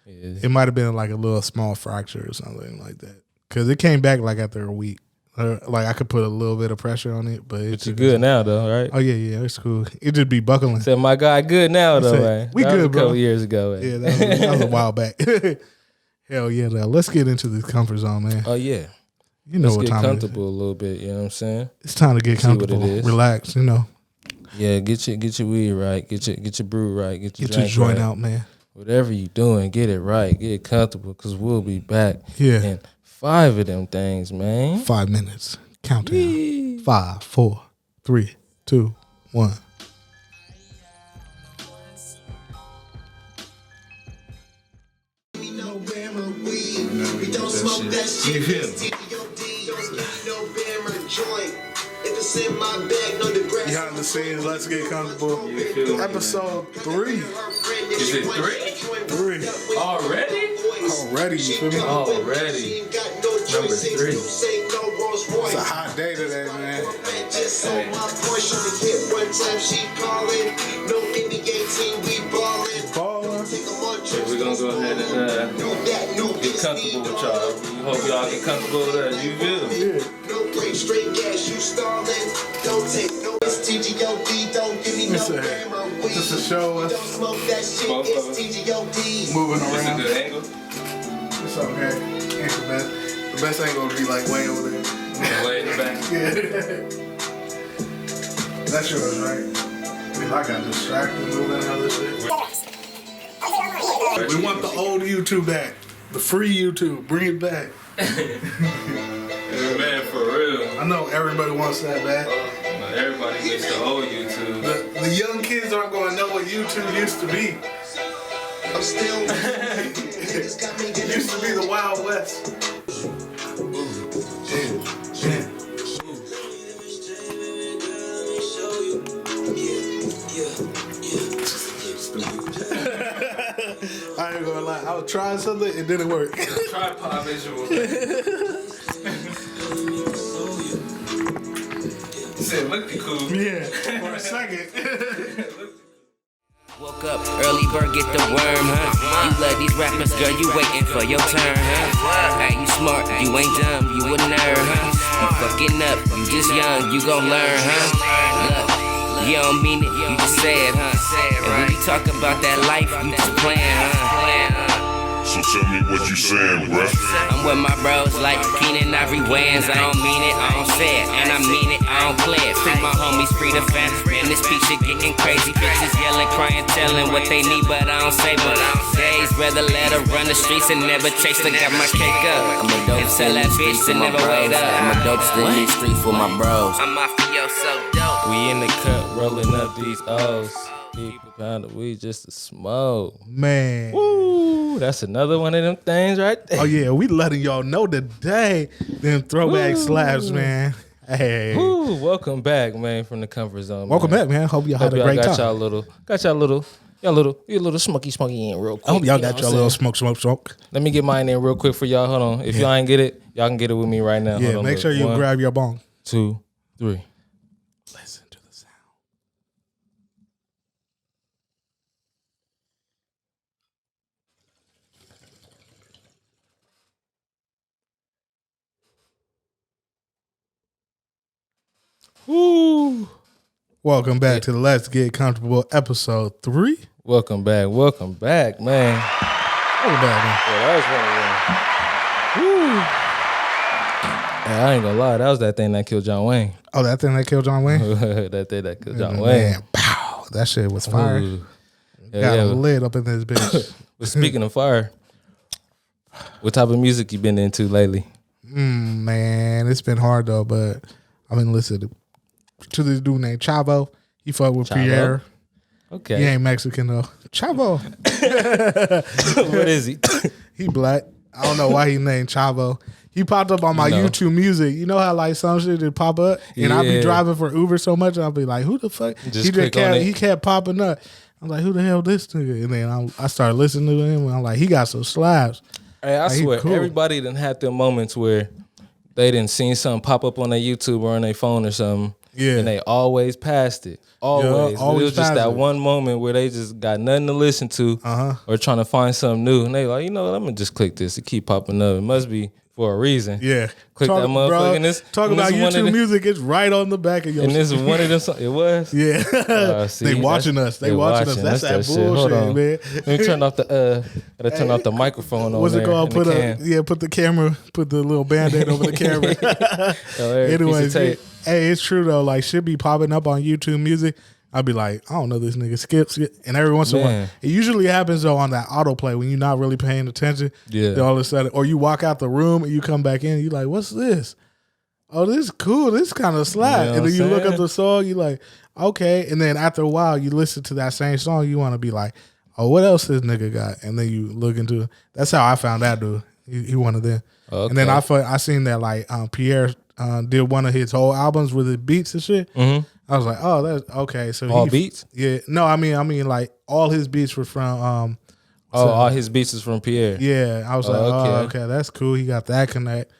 Yeah. It might have been like a little small fracture or something like that. Because it came back like after a week. Like I could put a little bit of pressure on it, but it's good now though, right? Oh yeah, it's cool. It just be buckling. Said my guy, good now though, man. We that good, was a bro. couple years ago, man. Yeah, that was a while back. Hell yeah, though. Let's get into this comfort zone, man. Oh yeah, you know let's what get time comfortable a little bit. You know what I'm saying? It's time to get comfortable, relax. You know. Yeah, get your weed right, get your brew right, get your joint right. out, man. Whatever you doing, get it right, get it comfortable, cause we'll be back. Yeah. In 5 of them things, man. 5 minutes. Countdown. 5, 4, 3, 2, 1. Behind the scenes, let's get comfortable. Episode 3. Is it 3? 3. Already? Already, you feel me? Already. Number 3. It's a hot day today, man. Ballin'. So we're gonna go ahead and get comfortable with y'all. We hope y'all get comfortable with us. You feel? Yeah. Just to show us Both of us. moving It's a around. good angle. It's okay. Ain't the best. The best angle would be like way over there. Way in the back. Yeah. That's yours, right? I got distracted moving and other shit. We want the old YouTube back. The free YouTube. Bring it back. Man, for real. I know everybody wants that back. Everybody gets the old YouTube. The young kids aren't going to know what YouTube used to be. It used to be the Wild West. I ain't gonna lie. I was trying something, it didn't work. Tripod visual. You said looked cool. Yeah, for a second. Woke up, early bird get the worm, huh? You love these rappers, girl, you waiting for your turn, huh? Hey, you smart, you ain't dumb, you a nerd, huh? You fucking up, you just young, you gon' learn, huh? Look, you don't mean it, you just say it, huh? And when you talk about that life, you just playing, huh? So tell me what you saying, bruh. I'm with my bros like Keenan, Ivory Wayans. I don't mean it, I don't say it, and I mean it, I don't play it. Free my homies, free the fam. Man, this piece shit getting crazy. Bitches yelling, crying, telling what they need, but I don't say. But days rather let her run the streets and never chase her. Got my cake up. I'm a dope tell that bitch to never wait up. I'm a dope still in these streets with my bros. I'm mafia so dope. We in the cut rolling up these O's. Keep a pound of weed just to smoke. Man. Woo, that's another one of them things right there. Oh, yeah, we letting y'all know today. Them throwback slaps, man. Hey. Woo, welcome back, man, from the comfort zone. Welcome back, man. Hope y'all had a great time. Y'all little smoky in real quick. I hope y'all got your little smoke. Let me get mine in real quick for y'all. Hold on. If y'all ain't get it, y'all can get it with me right now. Yeah, Hold on, make sure you grab your bong. 2, 3. Listen to the sound. Woo. Welcome back to the Let's Get Comfortable episode 3. Welcome back, man. Welcome back, man. Yeah, that was one of them. Woo. Yeah, I ain't gonna lie, that was that thing that killed John Wayne. Oh, that thing that killed John Wayne? That thing that killed John Wayne. Man, pow. That shit was fire. Ooh. Got a lid up in this bitch. But speaking of fire, what type of music you been into lately? Man, it's been hard though, but I've been listening to this dude named Chavo. He fuck with Chavo? Pierre. Okay. He ain't Mexican though. Chavo. What is he? He black. I don't know why he named Chavo. He popped up on my YouTube music. You know how like some shit just pop up? And I be driving for Uber so much, I'll be like, who the fuck? He kept popping up. I'm like, who the hell this nigga? And then I started listening to him and I'm like, he got some slaps. Hey, I like, swear, cool. everybody done had them moments where they didn't seen something pop up on their YouTube or on their phone or something. Yeah. And they always passed it. Always. Yeah, always it was just that passed it. one moment where they just got nothing to listen to or trying to find something new. And they like, you know what, I'm going to just click this. It keep popping up. It must be for a reason. Yeah. Click that motherfucker. Bro, and this, talk and about this one of YouTube the- music. It's right on the back of your And this is one of them. It was? Yeah. See, they watching us. They watching us. That's that shit. Hold bullshit, on. man. Let me turn off the gotta turn off the microphone on What's there. it called? in the can. Put the camera, put the little Band-Aid over the camera. Anyways, hey, it's true though. Like shit be popping up on YouTube music. I'd be like, I don't know this nigga. Skip. And every once in a while, it usually happens though on that autoplay when you're not really paying attention. Yeah. Then all of a sudden, or you walk out the room and you come back in, you like, what's this? Oh, this is cool. This kind of slap. You know and then what you I'm look up saying? the song, you like, okay. And then after a while, you listen to that same song, you want to be like, oh, what else this nigga got? And then you look into it. That's how I found that dude. He one of them. Okay. And then I seen that like Pierre did one of his whole albums with his beats and shit. Mm-hmm. I was like, oh, that's okay. So All beats? Yeah. No, I mean like all his beats were from all his beats is from Pierre. yeah. I was like, oh, okay, that's cool. He got that connect.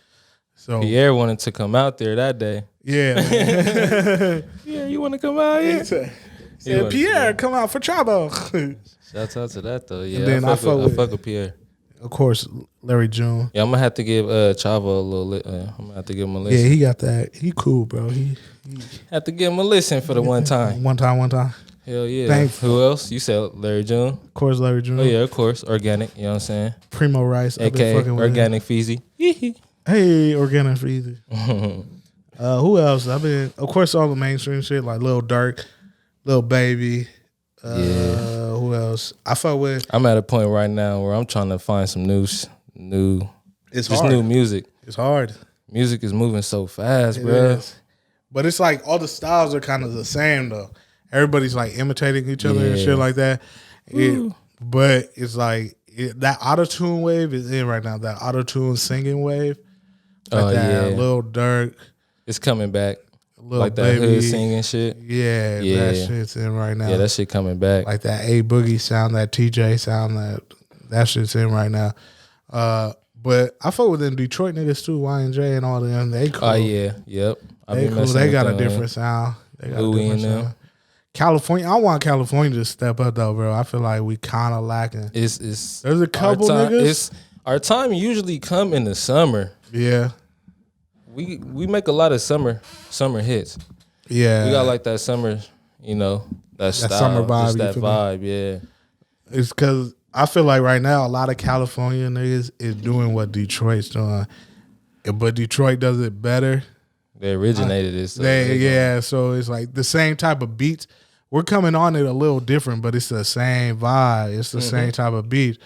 So Pierre wanted to come out there that day. yeah. Yeah, you want to come out here? Said, Pierre, come out for Chavo. Shout out to that though. Yeah, And then I fuck with Pierre. Of course, Larry June. Yeah, I'm gonna have to give Chavo a little. I'm gonna have to give him a listen. Yeah, he got that. He cool, bro. He have to give him a listen for the one time. One time. Hell yeah. Thanks. Who else? You said Larry June. Of course, Larry June. Oh yeah, of course. Organic. You know what I'm saying? Primo Rice. AKA Organic Feezy. Hey, Organic Feezy. Who else? Of course, all the mainstream shit like Lil Durk, Lil Baby. Who else? I fuck with. I'm at a point right now where I'm trying to find some new. It's just hard. new music. It's hard. Music is moving so fast, It bro. is. But it's like all the styles are kind of the same though. Everybody's like imitating each other and shit like that. But it's like that auto-tune wave is in right now. That auto-tune singing wave. Like that Lil Durk. It's coming back. Like that hood singing shit. Yeah, that shit's in right now. Yeah, that shit coming back. Like that A Boogie sound, that TJ sound, that shit's in right now. But I fuck with them Detroit niggas too, Y&J and all them. They cool. Oh yeah, yep. They cool. They got a different sound. They got a different sound. California, I want California to step up though, bro. I feel like we kind of lacking. There's a couple niggas. Our time usually come in the summer. Yeah. We make a lot of summer hits. Yeah. We got like that summer, that style, summer vibe. Just that vibe, yeah. It's because I feel like right now a lot of California niggas is doing what Detroit's doing, but Detroit does it better. They originated it. So so it's like the same type of beats. We're coming on it a little different, but it's the same vibe. It's the same type of beat.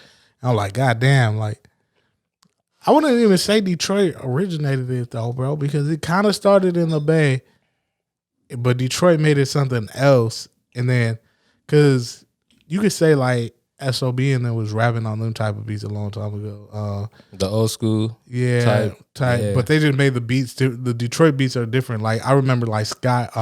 I'm like, God damn, like I wouldn't even say Detroit originated it though, bro, because it kind of started in the Bay, but Detroit made it something else. And then, because you could say like SOB and then was rapping on them type of beats a long time ago. The old school type. Yeah. But they just made the beats. The Detroit beats are different. Like I remember like Scott,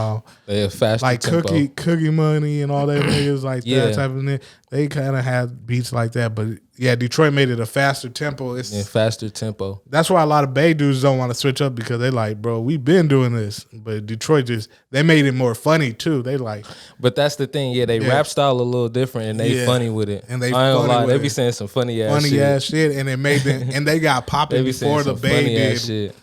they have faster like tempo. Cookie Money and all that niggas like that type of thing. They kind of had beats like that, but yeah, Detroit made it a faster tempo. It's faster tempo. That's why a lot of Bay dudes don't want to switch up because they like, bro, we've been doing this, but Detroit they made it more funny too. They like, but that's the thing. Yeah, they rap style a little different and they funny with it. And they I ain't gonna lie, they be it. saying some funny ass shit, and it made them, and they got popping before the Bay did. Shit.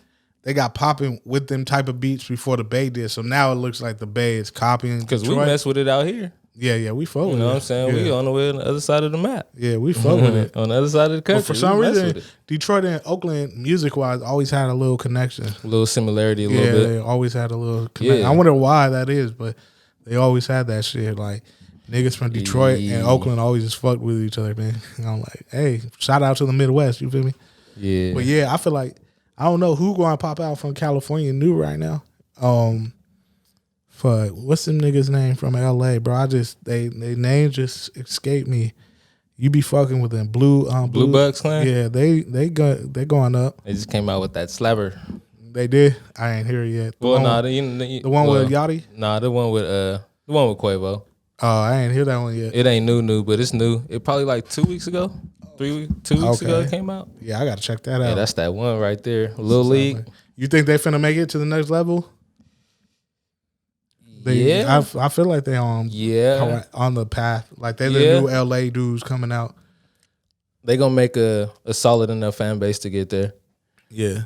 They got popping with them type of beats before the Bay did. So now it looks like the Bay is copying because we mess with it out here. Yeah, we fuck with it. You know what I'm saying? Yeah. We on the way on the other side of the map. Yeah, we fuck with it. On the other side of the country. But for some reason, Detroit and Oakland, music-wise, always had a little connection. A little similarity, a little bit. They always had a little connection. Yeah. I wonder why that is, but they always had that shit. Like, niggas from Detroit and Oakland always just fucked with each other, man. And I'm like, hey, shout out to the Midwest, you feel me? Yeah. But yeah, I feel like, I don't know who going to pop out from California new right now. What's them niggas name from LA, bro? They name just escaped me. You be fucking with them Blue Bucks Clan? Yeah, they going up. They just came out with that slabber. They did. I ain't hear it yet. The one with Yachty? Nah, the one with Quavo. Oh, I ain't hear that one yet. It ain't new, but it's new. It probably like 2 weeks ago. 2 weeks ago it came out. Yeah, I gotta check that out. Yeah, that's that one right there. Little League. You think they finna make it to the next level? Yeah, I feel like they on the path. Like they the new LA dudes coming out. They gonna make a solid enough fan base to get there. Yeah,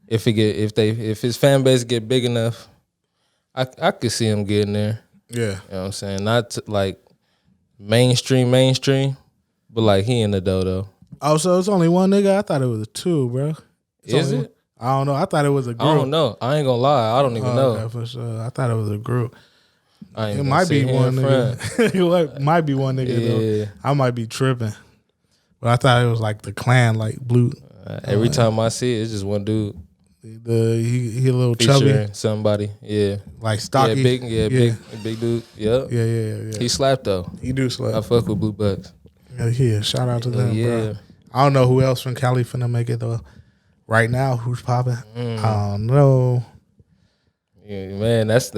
if his fan base get big enough, I could see him getting there. Yeah, you know what I'm saying. Not like mainstream, but like he in the dough. Oh, so it's only one nigga? I thought it was 2, bro. Is it? I don't know. I thought it was a group. I don't know. I ain't gonna lie. I don't even know. Okay, for sure. I thought it was a group. It might be one nigga. It might be one nigga though. I might be tripping. But I thought it was like the clan, like blue. Every time I see it, it's just one dude. He a little chubby. Somebody, like stocky, big dude. Yeah. He slapped though. He do slap. I fuck with Blue Bucks. Yeah. Shout out to them, bro. I don't know who else from Cali finna make it though. Right now, who's popping? I don't know. Yeah, man, that's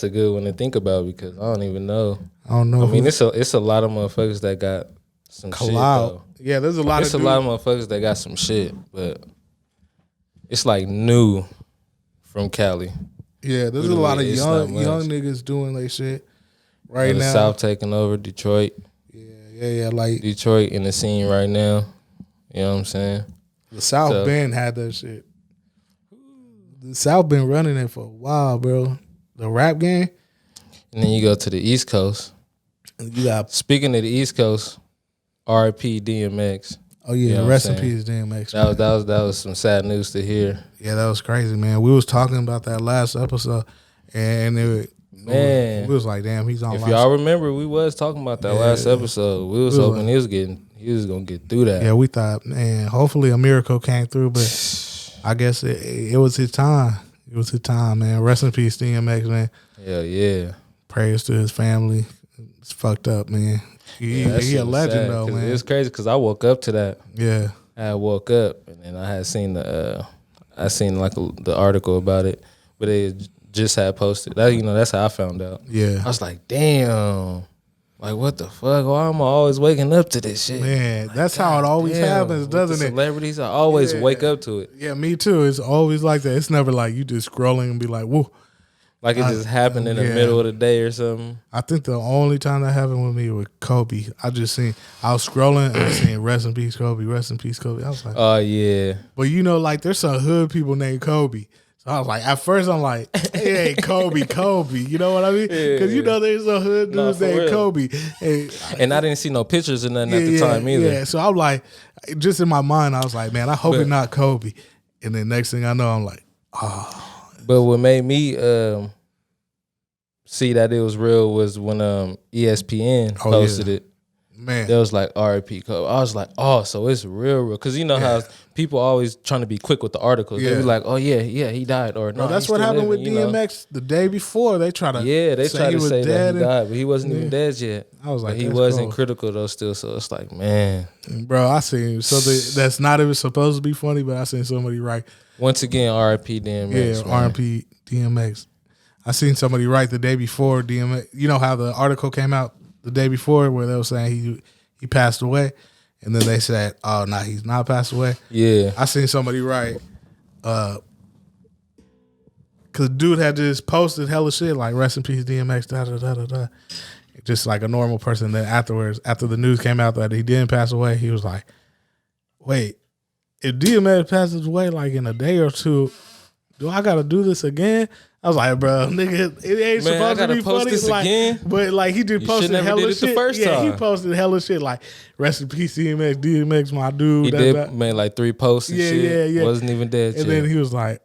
a good one to think about because I don't even know. I don't know. I mean, it's a lot of motherfuckers that got some shit though. Yeah, there's a lot. It's a lot of motherfuckers that got some shit, but it's like new from Cali. Yeah, there's a lot of young niggas doing their shit right now. South taking over Detroit. Yeah, like Detroit in the scene right now. You know what I'm saying? The South Bend had that shit. The South been running it for a while, bro. The rap game. And then you go to the East Coast. You got speaking of the East Coast, R.I.P. DMX. Oh yeah, you know rest in peace, DMX. That was some sad news to hear. Yeah, that was crazy, man. We was talking about that last episode, and we was like, damn, he's on. If y'all remember, we was talking about that last episode. We was hoping he was gonna get through that. Yeah, we thought, man, hopefully a miracle came through, but I guess it was his time. It was his time, man. Rest in peace, DMX, man. Hell yeah. Prayers to his family. It's fucked up, man. He a legend though, man. It's crazy because I woke up to that. Yeah, I woke up and then I had seen the article about it, but it just had posted. That's how I found out. Yeah, I was like, damn. Like, what the fuck? Why am I always waking up to this shit? Man, like, that's how it always happens, doesn't it? Celebrities, I always wake up to it. Yeah, me too. It's always like that. It's never like you just scrolling and be like, whoa. Like it just happened in the middle of the day or something. I think the only time that happened with me was Kobe. I was scrolling and I seen rest in peace Kobe, rest in peace Kobe. I was like, oh yeah. But like there's some hood people named Kobe. So I was like, at first I'm like, hey, Kobe. You know what I mean? Because there's a hood dude named Kobe. And I didn't see no pictures or nothing at the time either. Yeah, so I'm like, just in my mind, I was like, man, I hope it's not Kobe. And then next thing I know, I'm like, oh. But what made me see that it was real was when ESPN posted it. Man, there was like R.I.P. Kobe. I was like, oh, so it's real, because you know how people always trying to be quick with the articles. They be like, oh yeah, he died, or no. That's what happened with DMX the day before. They tried to say that he died, but he wasn't even dead yet. I was like, he wasn't critical though still. So it's like, man, bro, I seen something that's not even supposed to be funny, but I seen somebody write once again R.I.P. DMX. Yeah, R.I.P. DMX. I seen somebody write the day before DMX. You know how the article came out the day before where they were saying he passed away, and then they said, oh no, he's not passed away. Yeah, I seen somebody write, because dude had just posted hella shit like rest in peace DMX, da da da da da, just like a normal person. Then afterwards, after the news came out that he didn't pass away, he was like, wait, if DMX passes away like in a day or two, do I gotta do this again? I was like, bro, nigga, it ain't supposed to be funny. Like, again? But like he just posted hella shit. The first time. He posted hella shit like rest in peace DMX, my dude. He made like 3 posts and shit. Yeah. Wasn't even dead and then he was like,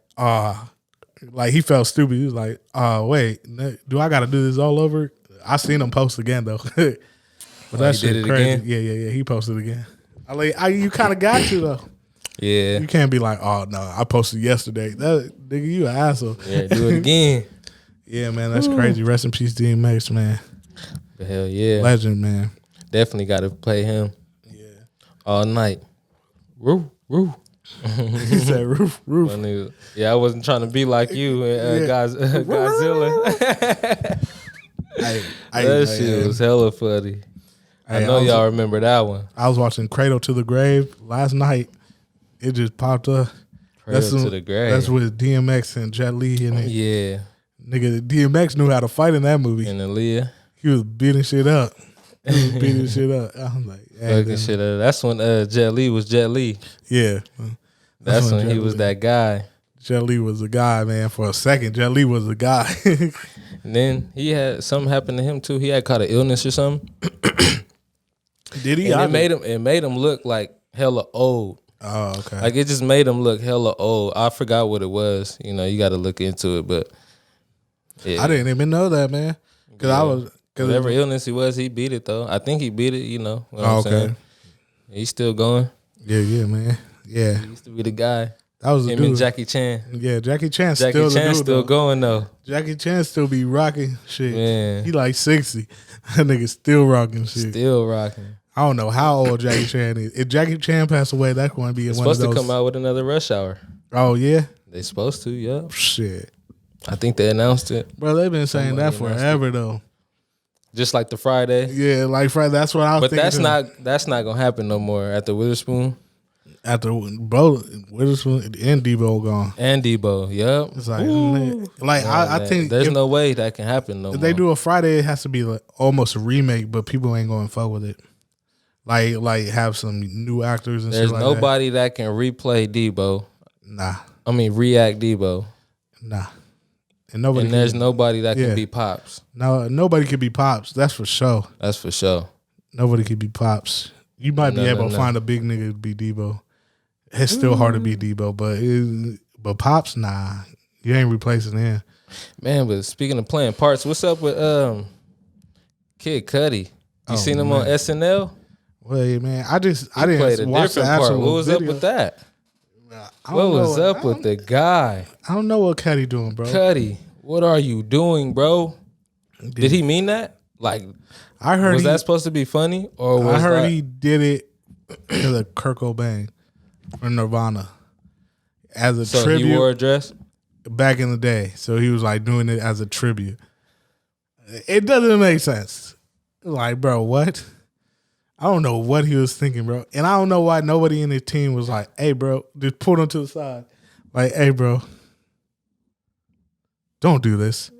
like he felt stupid. He was like, wait, do I gotta do this all over? I seen him post again though. But that shit crazy. Again? Yeah. He posted again. You kind of got to though. Yeah. You can't be like, oh no, I posted yesterday. That nigga, you an asshole. Yeah, do it again. Yeah, man, that's crazy. Rest in peace, DMX, man. Hell yeah. Legend, man. Definitely gotta play him. Yeah. All night. Woo. He said roof. Yeah, I wasn't trying to be like you, Godzilla. That shit was hella funny. I know y'all remember that one. I was watching Cradle to the Grave last night. It just popped up. Cradle to the Grave. That's with DMX and Jet Li in it. Yeah. Nigga, DMX knew how to fight in that movie. And Aaliyah. He was beating shit up. I was like, hey, shit up. That's when Jet Li was Jet Li. Yeah. That's when he was that guy. Jet Li was a guy, man. For a second, Jet Li was a guy. And then he had something happen to him too. He had caught an illness or something. Did he? And it made him look like hella old. Oh, okay. Like it just made him look hella old. I forgot what it was. You know, you got to look into it. But yeah. I didn't even know that, man. Because whatever illness he was, he beat it though. I think he beat it. You know. What I'm saying? He's still going. Yeah, man. Yeah. He used to be the guy. That was him and Jackie Chan. Yeah, Jackie Chan still going though. Jackie Chan still be rocking shit. Man. He like 60. That nigga still rocking shit. Still rocking. I don't know how old Jackie Chan is. If Jackie Chan passed away, that's going to be it's one of those. Supposed to come out with another Rush Hour. Oh, yeah? They supposed to, yeah. Shit. I think they announced it. Bro, they've been saying that forever, though. Just like the Friday. Yeah, like Friday. That's what I was thinking. But that's not going to happen no more at the Witherspoon. After Witherspoon and Debo gone. And Debo, yep. It's like, I think there's no way that can happen no more. If they do a Friday, it has to be like almost a remake, but people ain't going to fuck with it. Like have some new actors and there's shit like nobody that can replay Debo. Nah. I mean, react Debo. Nah. And there's nobody that can be Pops. No, nobody can be Pops. That's for sure. That's for sure. Nobody can be Pops. You might be able to find a big nigga to be Debo. It's still hard to be Debo, but Pops, nah. You ain't replacing him. Man, but speaking of playing parts, what's up with Kid Cudi? You seen him on SNL? Well, yeah, man, I didn't watch the actual What was video. up with that? What was up with the guy? I don't know what Cudi doing, bro. Cudi, what are you doing, bro? Did he mean that? Like, I heard was that supposed to be funny, or was I heard he did it because of Kurt Cobain from Nirvana as a tribute. He wore a dress back in the day, so he was like doing it as a tribute. It doesn't make sense. Like, bro, what? I don't know what he was thinking, bro. And I don't know why nobody in the team was like, hey, bro, just pulled him to the side. Like, hey, bro, don't do this.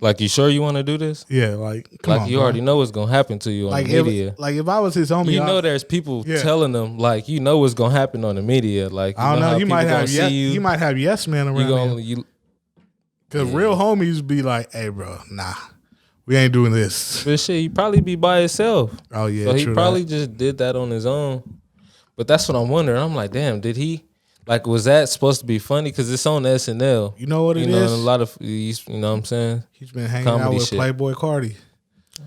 Like, you sure you want to do this? Yeah, like, come on, you bro. already know what's going to happen to you on the media. If I was his homie, you know there's people telling them, like, you know what's going to happen on the media. Like, I don't know. He might have yes man around him. Because real homies be like, hey, bro, nah. We ain't doing this. But shit, he probably be by himself. Oh, yeah, so he probably just did that on his own. But that's what I'm wondering. I'm like, damn, did he? Like, was that supposed to be funny? Because it's on SNL. You know what it is? And a lot of, you know what I'm saying? He's been hanging out with Playboy Cardi.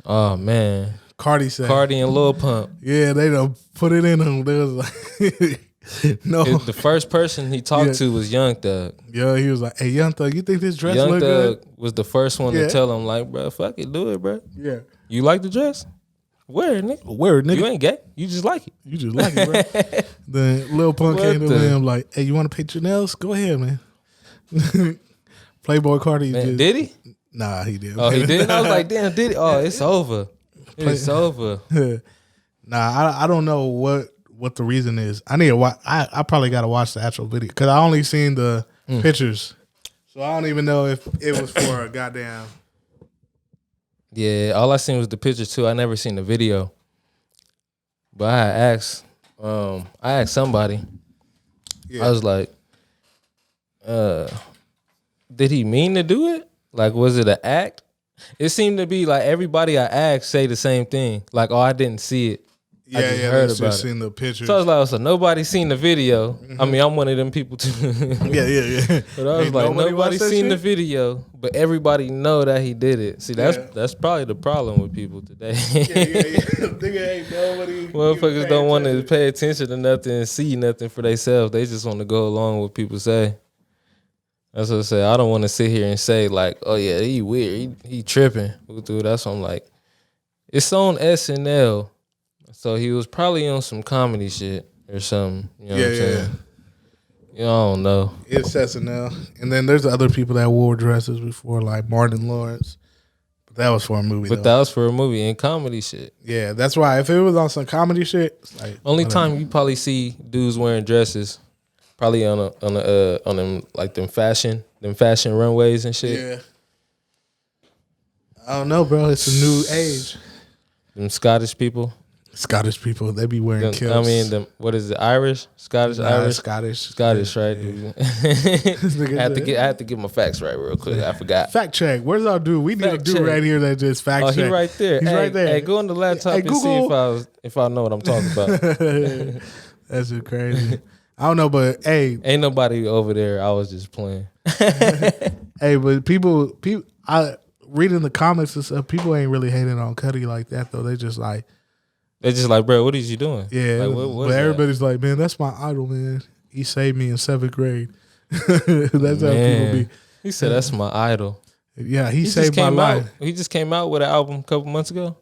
Oh, man. Cardi said. Cardi and Lil Pump. Yeah, they done put it in him. They was like, no. The first person he talked to was Young Thug. Yeah, he was like, hey, Young Thug, you think this dress Young look Thug good? was the first one to tell him, like, bro, fuck it, do it, bro. Yeah. You like the dress? Wear it, nigga. Wear it, nigga. You ain't gay. You just like it. You just like it, bro. Then Lil Pump came to him like, hey, you want to paint your nails? Go ahead, man. Playboy Cardi. Man, did he? Nah, he didn't. Oh, he did? I was like, damn, did he? Oh, it's over. It's over. Nah, I don't know what the reason is. I need to watch. I probably got to watch the actual video because I only seen the pictures, so I don't even know if it was for a goddamn. Yeah, all I seen was the picture too. I never seen the video, but I asked somebody. Yeah. I was like, did he mean to do it? Like, was it an act? It seemed to be like everybody I asked say the same thing. Like, oh, I didn't see it. Yeah, I just heard about it. Seen the pictures. So I was like, so nobody seen the video. Mm-hmm. I mean, I'm one of them people too. yeah. But I was like, nobody seen the video, but everybody know that he did it. See, that's probably the problem with people today. Nigga ain't nobody. Motherfuckers don't want to pay attention to nothing and see nothing for themselves. They just want to go along with what people say. That's what I say. I don't want to sit here and say like, oh yeah, he weird, he tripping. That's what I'm like. It's on SNL. So he was probably on some comedy shit or something. You know what I'm saying? You know, I don't know. It's SNL. And then there's other people that wore dresses before, like Martin Lawrence. But That was for a movie, But that was for a movie and comedy shit. Yeah, that's why. If it was on some comedy shit, it's like only time you probably see dudes wearing dresses, probably on them like them fashion runways and shit. Yeah. I don't know, bro. It's a new age. Them Scottish people, they be wearing kilts. I mean, what is it? Irish, Scottish, Irish, Scottish, right? Yeah. I had to get my facts right real quick. I forgot. Fact check. Where's our dude? We need a dude right here that just fact check. Oh, he right there. He's right there. Hey, go on the laptop and see if I know what I'm talking about. That's just crazy. I don't know, but hey, ain't nobody over there. I was just playing. Hey, but people, I reading the comments and stuff. People ain't really hating on Cudi like that though. They just like, bro, what is you doing? Yeah, like, what but everybody's like, man, that's my idol, man. He saved me in 7th grade. That's how people be. He said that's my idol. Yeah, he saved my life. He just came out with an album a couple months ago.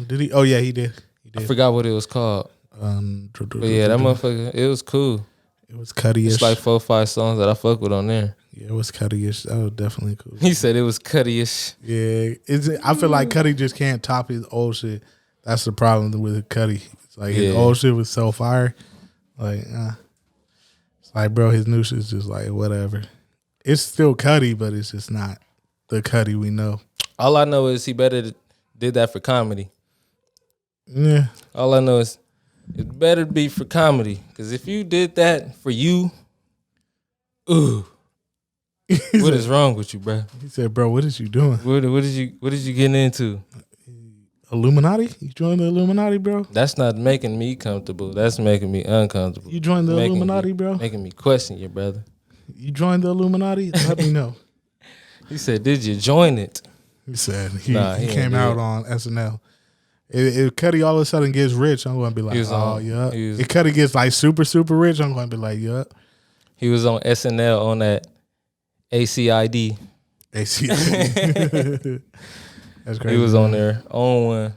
Did he? Oh yeah, he did. I forgot what it was called. But yeah, that motherfucker, it was cool. It was Cudi-ish. It's like 4 or 5 songs that I fuck with on there. Yeah, it was Cudi-ish. That was definitely cool. He said it was Cudi-ish. Yeah, I feel like Cudi just can't top his old shit. That's the problem with Cudi. It's like his old shit was so fire. Like, it's like, bro, his new shit's just like whatever. It's still Cudi, but it's just not the Cudi we know. All I know is he better did that for comedy. Yeah. All I know is it better be for comedy. Because if you did that for you, ooh, what is wrong with you, bro? He said, bro, what is you doing? What is you getting into? Illuminati? You joined the Illuminati, bro? That's not making me comfortable. That's making me uncomfortable. You joined the Illuminati, bro? Making me question you, brother. You joined the Illuminati? Let me know. He said, did you join it? He said he came out on SNL. If Cudi all of a sudden gets rich, I'm going to be like, yeah. If Cudi gets like super, super rich, I'm going to be like, yeah. He was on SNL on that ACID. ACID. That's crazy. He was on there on one.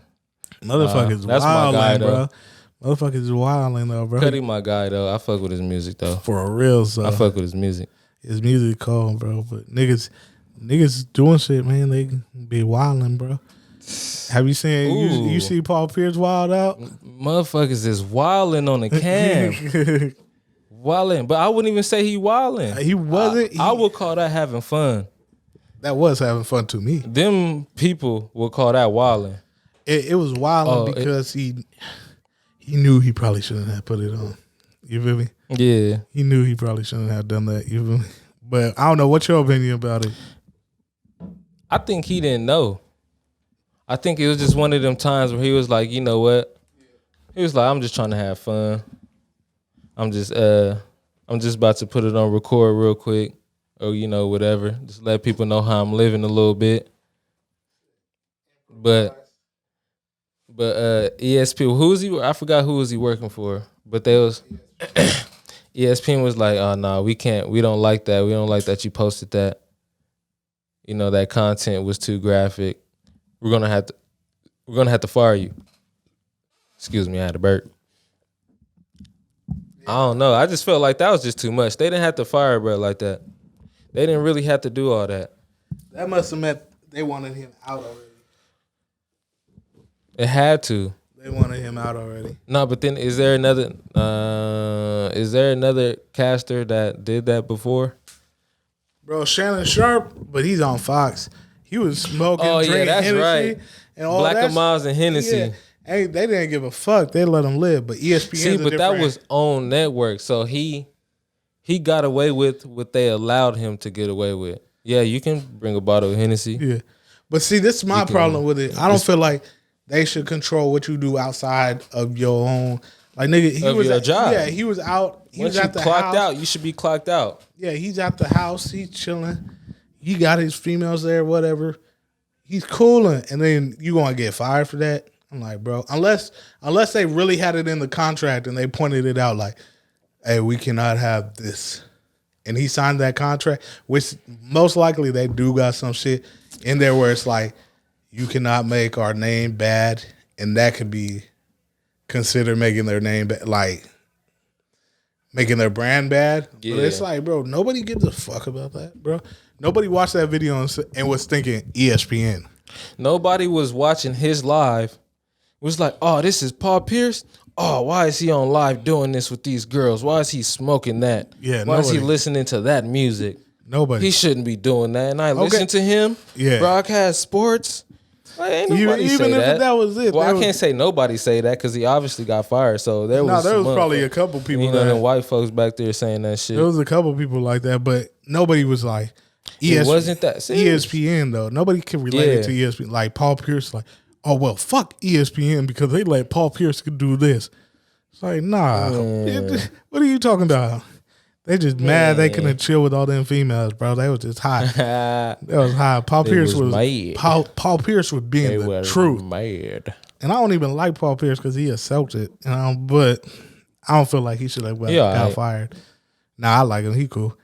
Motherfuckers that's my guy, bro. Motherfuckers wilding though, bro. Cudi my guy though. I fuck with his music though. For a real, so I fuck with his music. His music cold, bro. But niggas doing shit, man. They be wilding, bro. Have you seen you see Paul Pierce wild out? Motherfuckers is wilding on the cam. Wilding, but I wouldn't even say he wilding. He wasn't. I would call that having fun. That was having fun to me. Them people would call that wilding. It was wilding because he knew he probably shouldn't have put it on. You feel me? Yeah. He knew he probably shouldn't have done that. You feel me? But I don't know. What's your opinion about it? I think he didn't know. I think it was just one of them times where he was like, you know what? He was like, I'm just trying to have fun. I'm just about to put it on record real quick. Or, you know, whatever. Just let people know how I'm living a little bit. But ESPN, who was he? I forgot who was he working for. But they was ESPN was like, oh no, we can't. We don't like that. We don't like that you posted that. You know, that content was too graphic. We're gonna have to fire you. Excuse me, I had a burp. I don't know. I just felt like that was just too much. They didn't have to fire bro like that. They didn't really have to do all that. That must have meant they wanted him out already. It had to. They wanted him out already. No, but then is there another caster that did that before? Bro, Shannon Sharp, but he's on Fox. He was smoking, drinking that's Hennessy right. And all Black that. and Miles and Hennessy. Yeah. Hey, they didn't give a fuck. They let him live. But ESPN. See, but that was on network, so he got away with what they allowed him to get away with. Yeah, you can bring a bottle of Hennessy. Yeah, but see, this is my problem with it. I don't feel like they should control what you do outside of your own. Like nigga, he was your at, job. Yeah, he was out. He Once was at the clocked house. out, you should be clocked out. Yeah, he's at the house. He's chilling. He got his females there, whatever. He's cooling, and then you gonna get fired for that? I'm like, bro, unless they really had it in the contract and they pointed it out, like, hey, we cannot have this, and he signed that contract, which most likely they do got some shit in there where it's like, you cannot make our name bad, and that could be considered making their name bad, like making their brand bad. Yeah. But it's like, bro, nobody gives a fuck about that, bro. Nobody watched that video and was thinking ESPN. Nobody was watching his live. Was like, oh, this is Paul Pierce. Oh, why is he on live doing this with these girls? Why is he smoking that? Yeah, why is he listening to that music? Nobody. He shouldn't be doing that. And I listen to him. Yeah. Broadcast sports. Like, ain't nobody even say if that was it. Well, I can't say nobody say that because he obviously got fired. So there was probably a couple people. Them white folks back there saying that shit. There was a couple people like that, but nobody was like it wasn't that serious. ESPN though. Nobody can relate it to ESPN. Like Paul Pierce, like, oh well, fuck ESPN because they let Paul Pierce do this. It's like, nah. What are you talking about? They just mad they couldn't chill with all them females, bro. They was just hot. That was hot. Paul Pierce was mad. Paul Pierce was being the truth. Mad. And I don't even like Paul Pierce because he assaulted. But I don't feel like he should have got fired. Nah, I like him. He cool.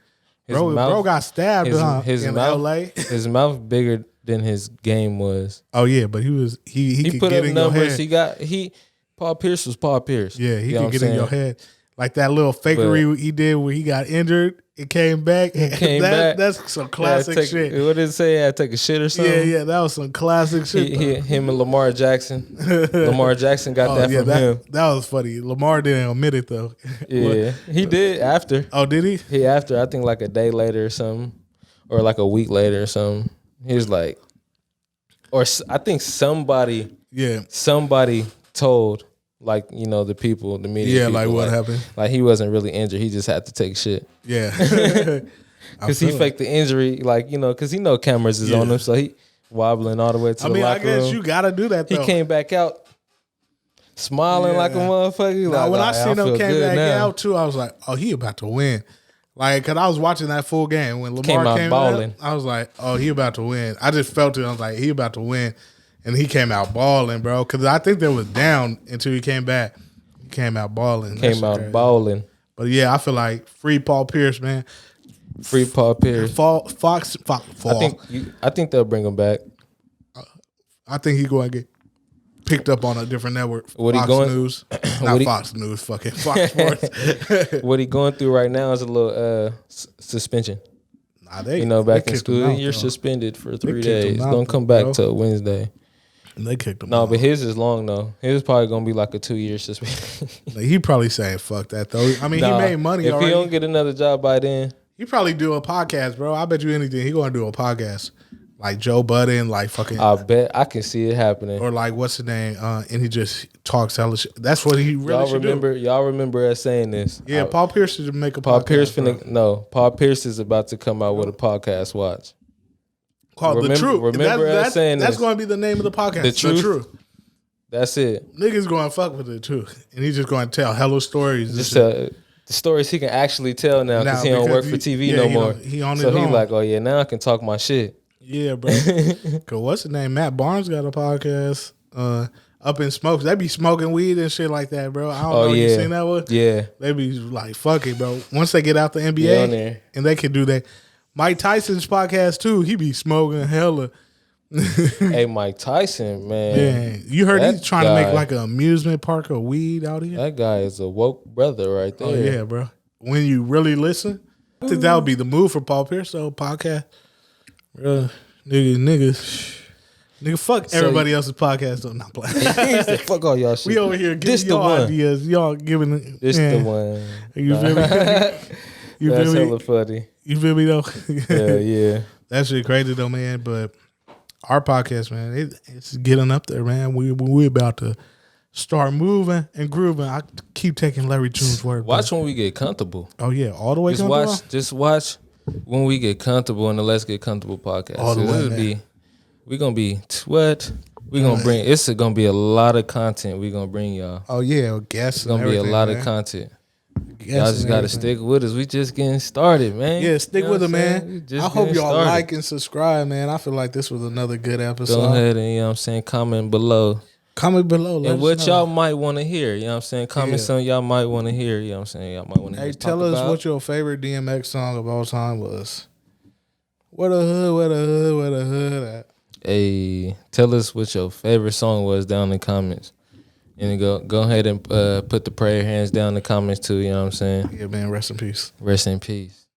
Bro got stabbed in LA. His mouth bigger than his game was. Oh yeah, but he could put get up in numbers. your head. Paul Pierce was Paul Pierce. Yeah, he could get in your head. Like that little fakery he did where he got injured, it came back. That's some classic shit. What did it say? I had to take a shit or something? Yeah, that was some classic shit. Him and Lamar Jackson. Lamar Jackson got that from him. That was funny. Lamar didn't admit it though. Yeah, he did after. Oh, did he? He after, I think like a day later or something. Or like a week later or something. He was like, or I think somebody told, like, the people, the media. Yeah, people, like what happened? Like he wasn't really injured. He just had to take shit. Yeah. Because he faked the injury, like, because he know cameras is on him. So he wobbling all the way to the locker room. I guess you got to do that though. He came back out smiling like a motherfucker. Now, when I seen him came back out too, I was like, oh, he about to win. Like, because I was watching that full game. When Lamar came out, I was like, oh, he about to win. I just felt it. I was like, he about to win. And he came out balling, bro. Because I think they was down until he came back. He came out balling. Balling. But yeah, I feel like free Paul Pierce, man. Free Paul Pierce. Fox. I think they'll bring him back. I think he's going to get picked up on a different network. Fox News. Not Fox News, fucking Fox Sports. What he going through right now is a little suspension. Nah, back in school, you're suspended for 3 days. Don't come back till Wednesday. And they kicked him out. But his is long though. His is probably gonna be like a 2-year suspension. He probably saying fuck that though. I mean, he made money if already. He don't get another job by then, he probably do a podcast, bro. I bet you anything he gonna do a podcast. Like Joe Budden, like fucking. I bet I can see it happening. Or like what's his name? And he just talks hella shit. That's what he really should do. Y'all remember us saying this? Yeah, Paul Pierce should make a podcast. Paul Pierce is about to come out with a podcast. Watch. Called The Truth. Remember us saying that's this. going to be the name of the podcast. The Truth. That's it. Niggas going to fuck with The Truth, and he's just going to tell hella stories. Just the stories he can actually tell now because he don't work for TV no more. He on so his own. He's like, oh yeah, now I can talk my shit. Yeah, bro. Cause what's his name? Matt Barnes got a podcast. Up in Smokes. They be smoking weed and shit like that, bro. I don't know. You seen that one? Yeah. They be like, fuck it, bro. Once they get out the NBA and they can do that. Mike Tyson's podcast too. He be smoking hella. Hey, Mike Tyson, man. Yeah, you heard he's trying to make like an amusement park of weed out here. That guy is a woke brother right there. Oh yeah, bro. When you really listen, I think that would be the move for Paul Pierce. So podcast. Nigga, fuck everybody else's podcast. I'm not playing. Fuck all y'all shit. We over here giving y'all ideas. Y'all giving this the one. You feel me? That's hella funny. You feel me though? Yeah. That shit crazy though, man. But our podcast, man, it's getting up there, man. We about to start moving and grooving. I keep taking Larry June's word. Watch when we get comfortable. Oh yeah, all the way comfortable. Just watch when we get comfortable in the Let's Get Comfortable podcast. All the way, we're gonna be what? We're gonna bring. It's gonna be a lot of content. We're gonna bring y'all. Oh yeah, guests. It's gonna be a lot of content. Y'all just gotta stick with us. We just getting started, man. Yeah, stick with it, man. I hope y'all like and subscribe, man. I feel like this was another good episode. Go ahead and comment below. Comment below. And what y'all might want to hear. You know what I'm saying? Comment something y'all might want to hear. You know what I'm saying? Y'all might want to hear. Hey, tell us what your favorite DMX song of all time was. Where the hood at? Hey, tell us what your favorite song was down in the comments. And go ahead and put the prayer hands down in the comments too. You know what I'm saying? Yeah, man. Rest in peace. Rest in peace.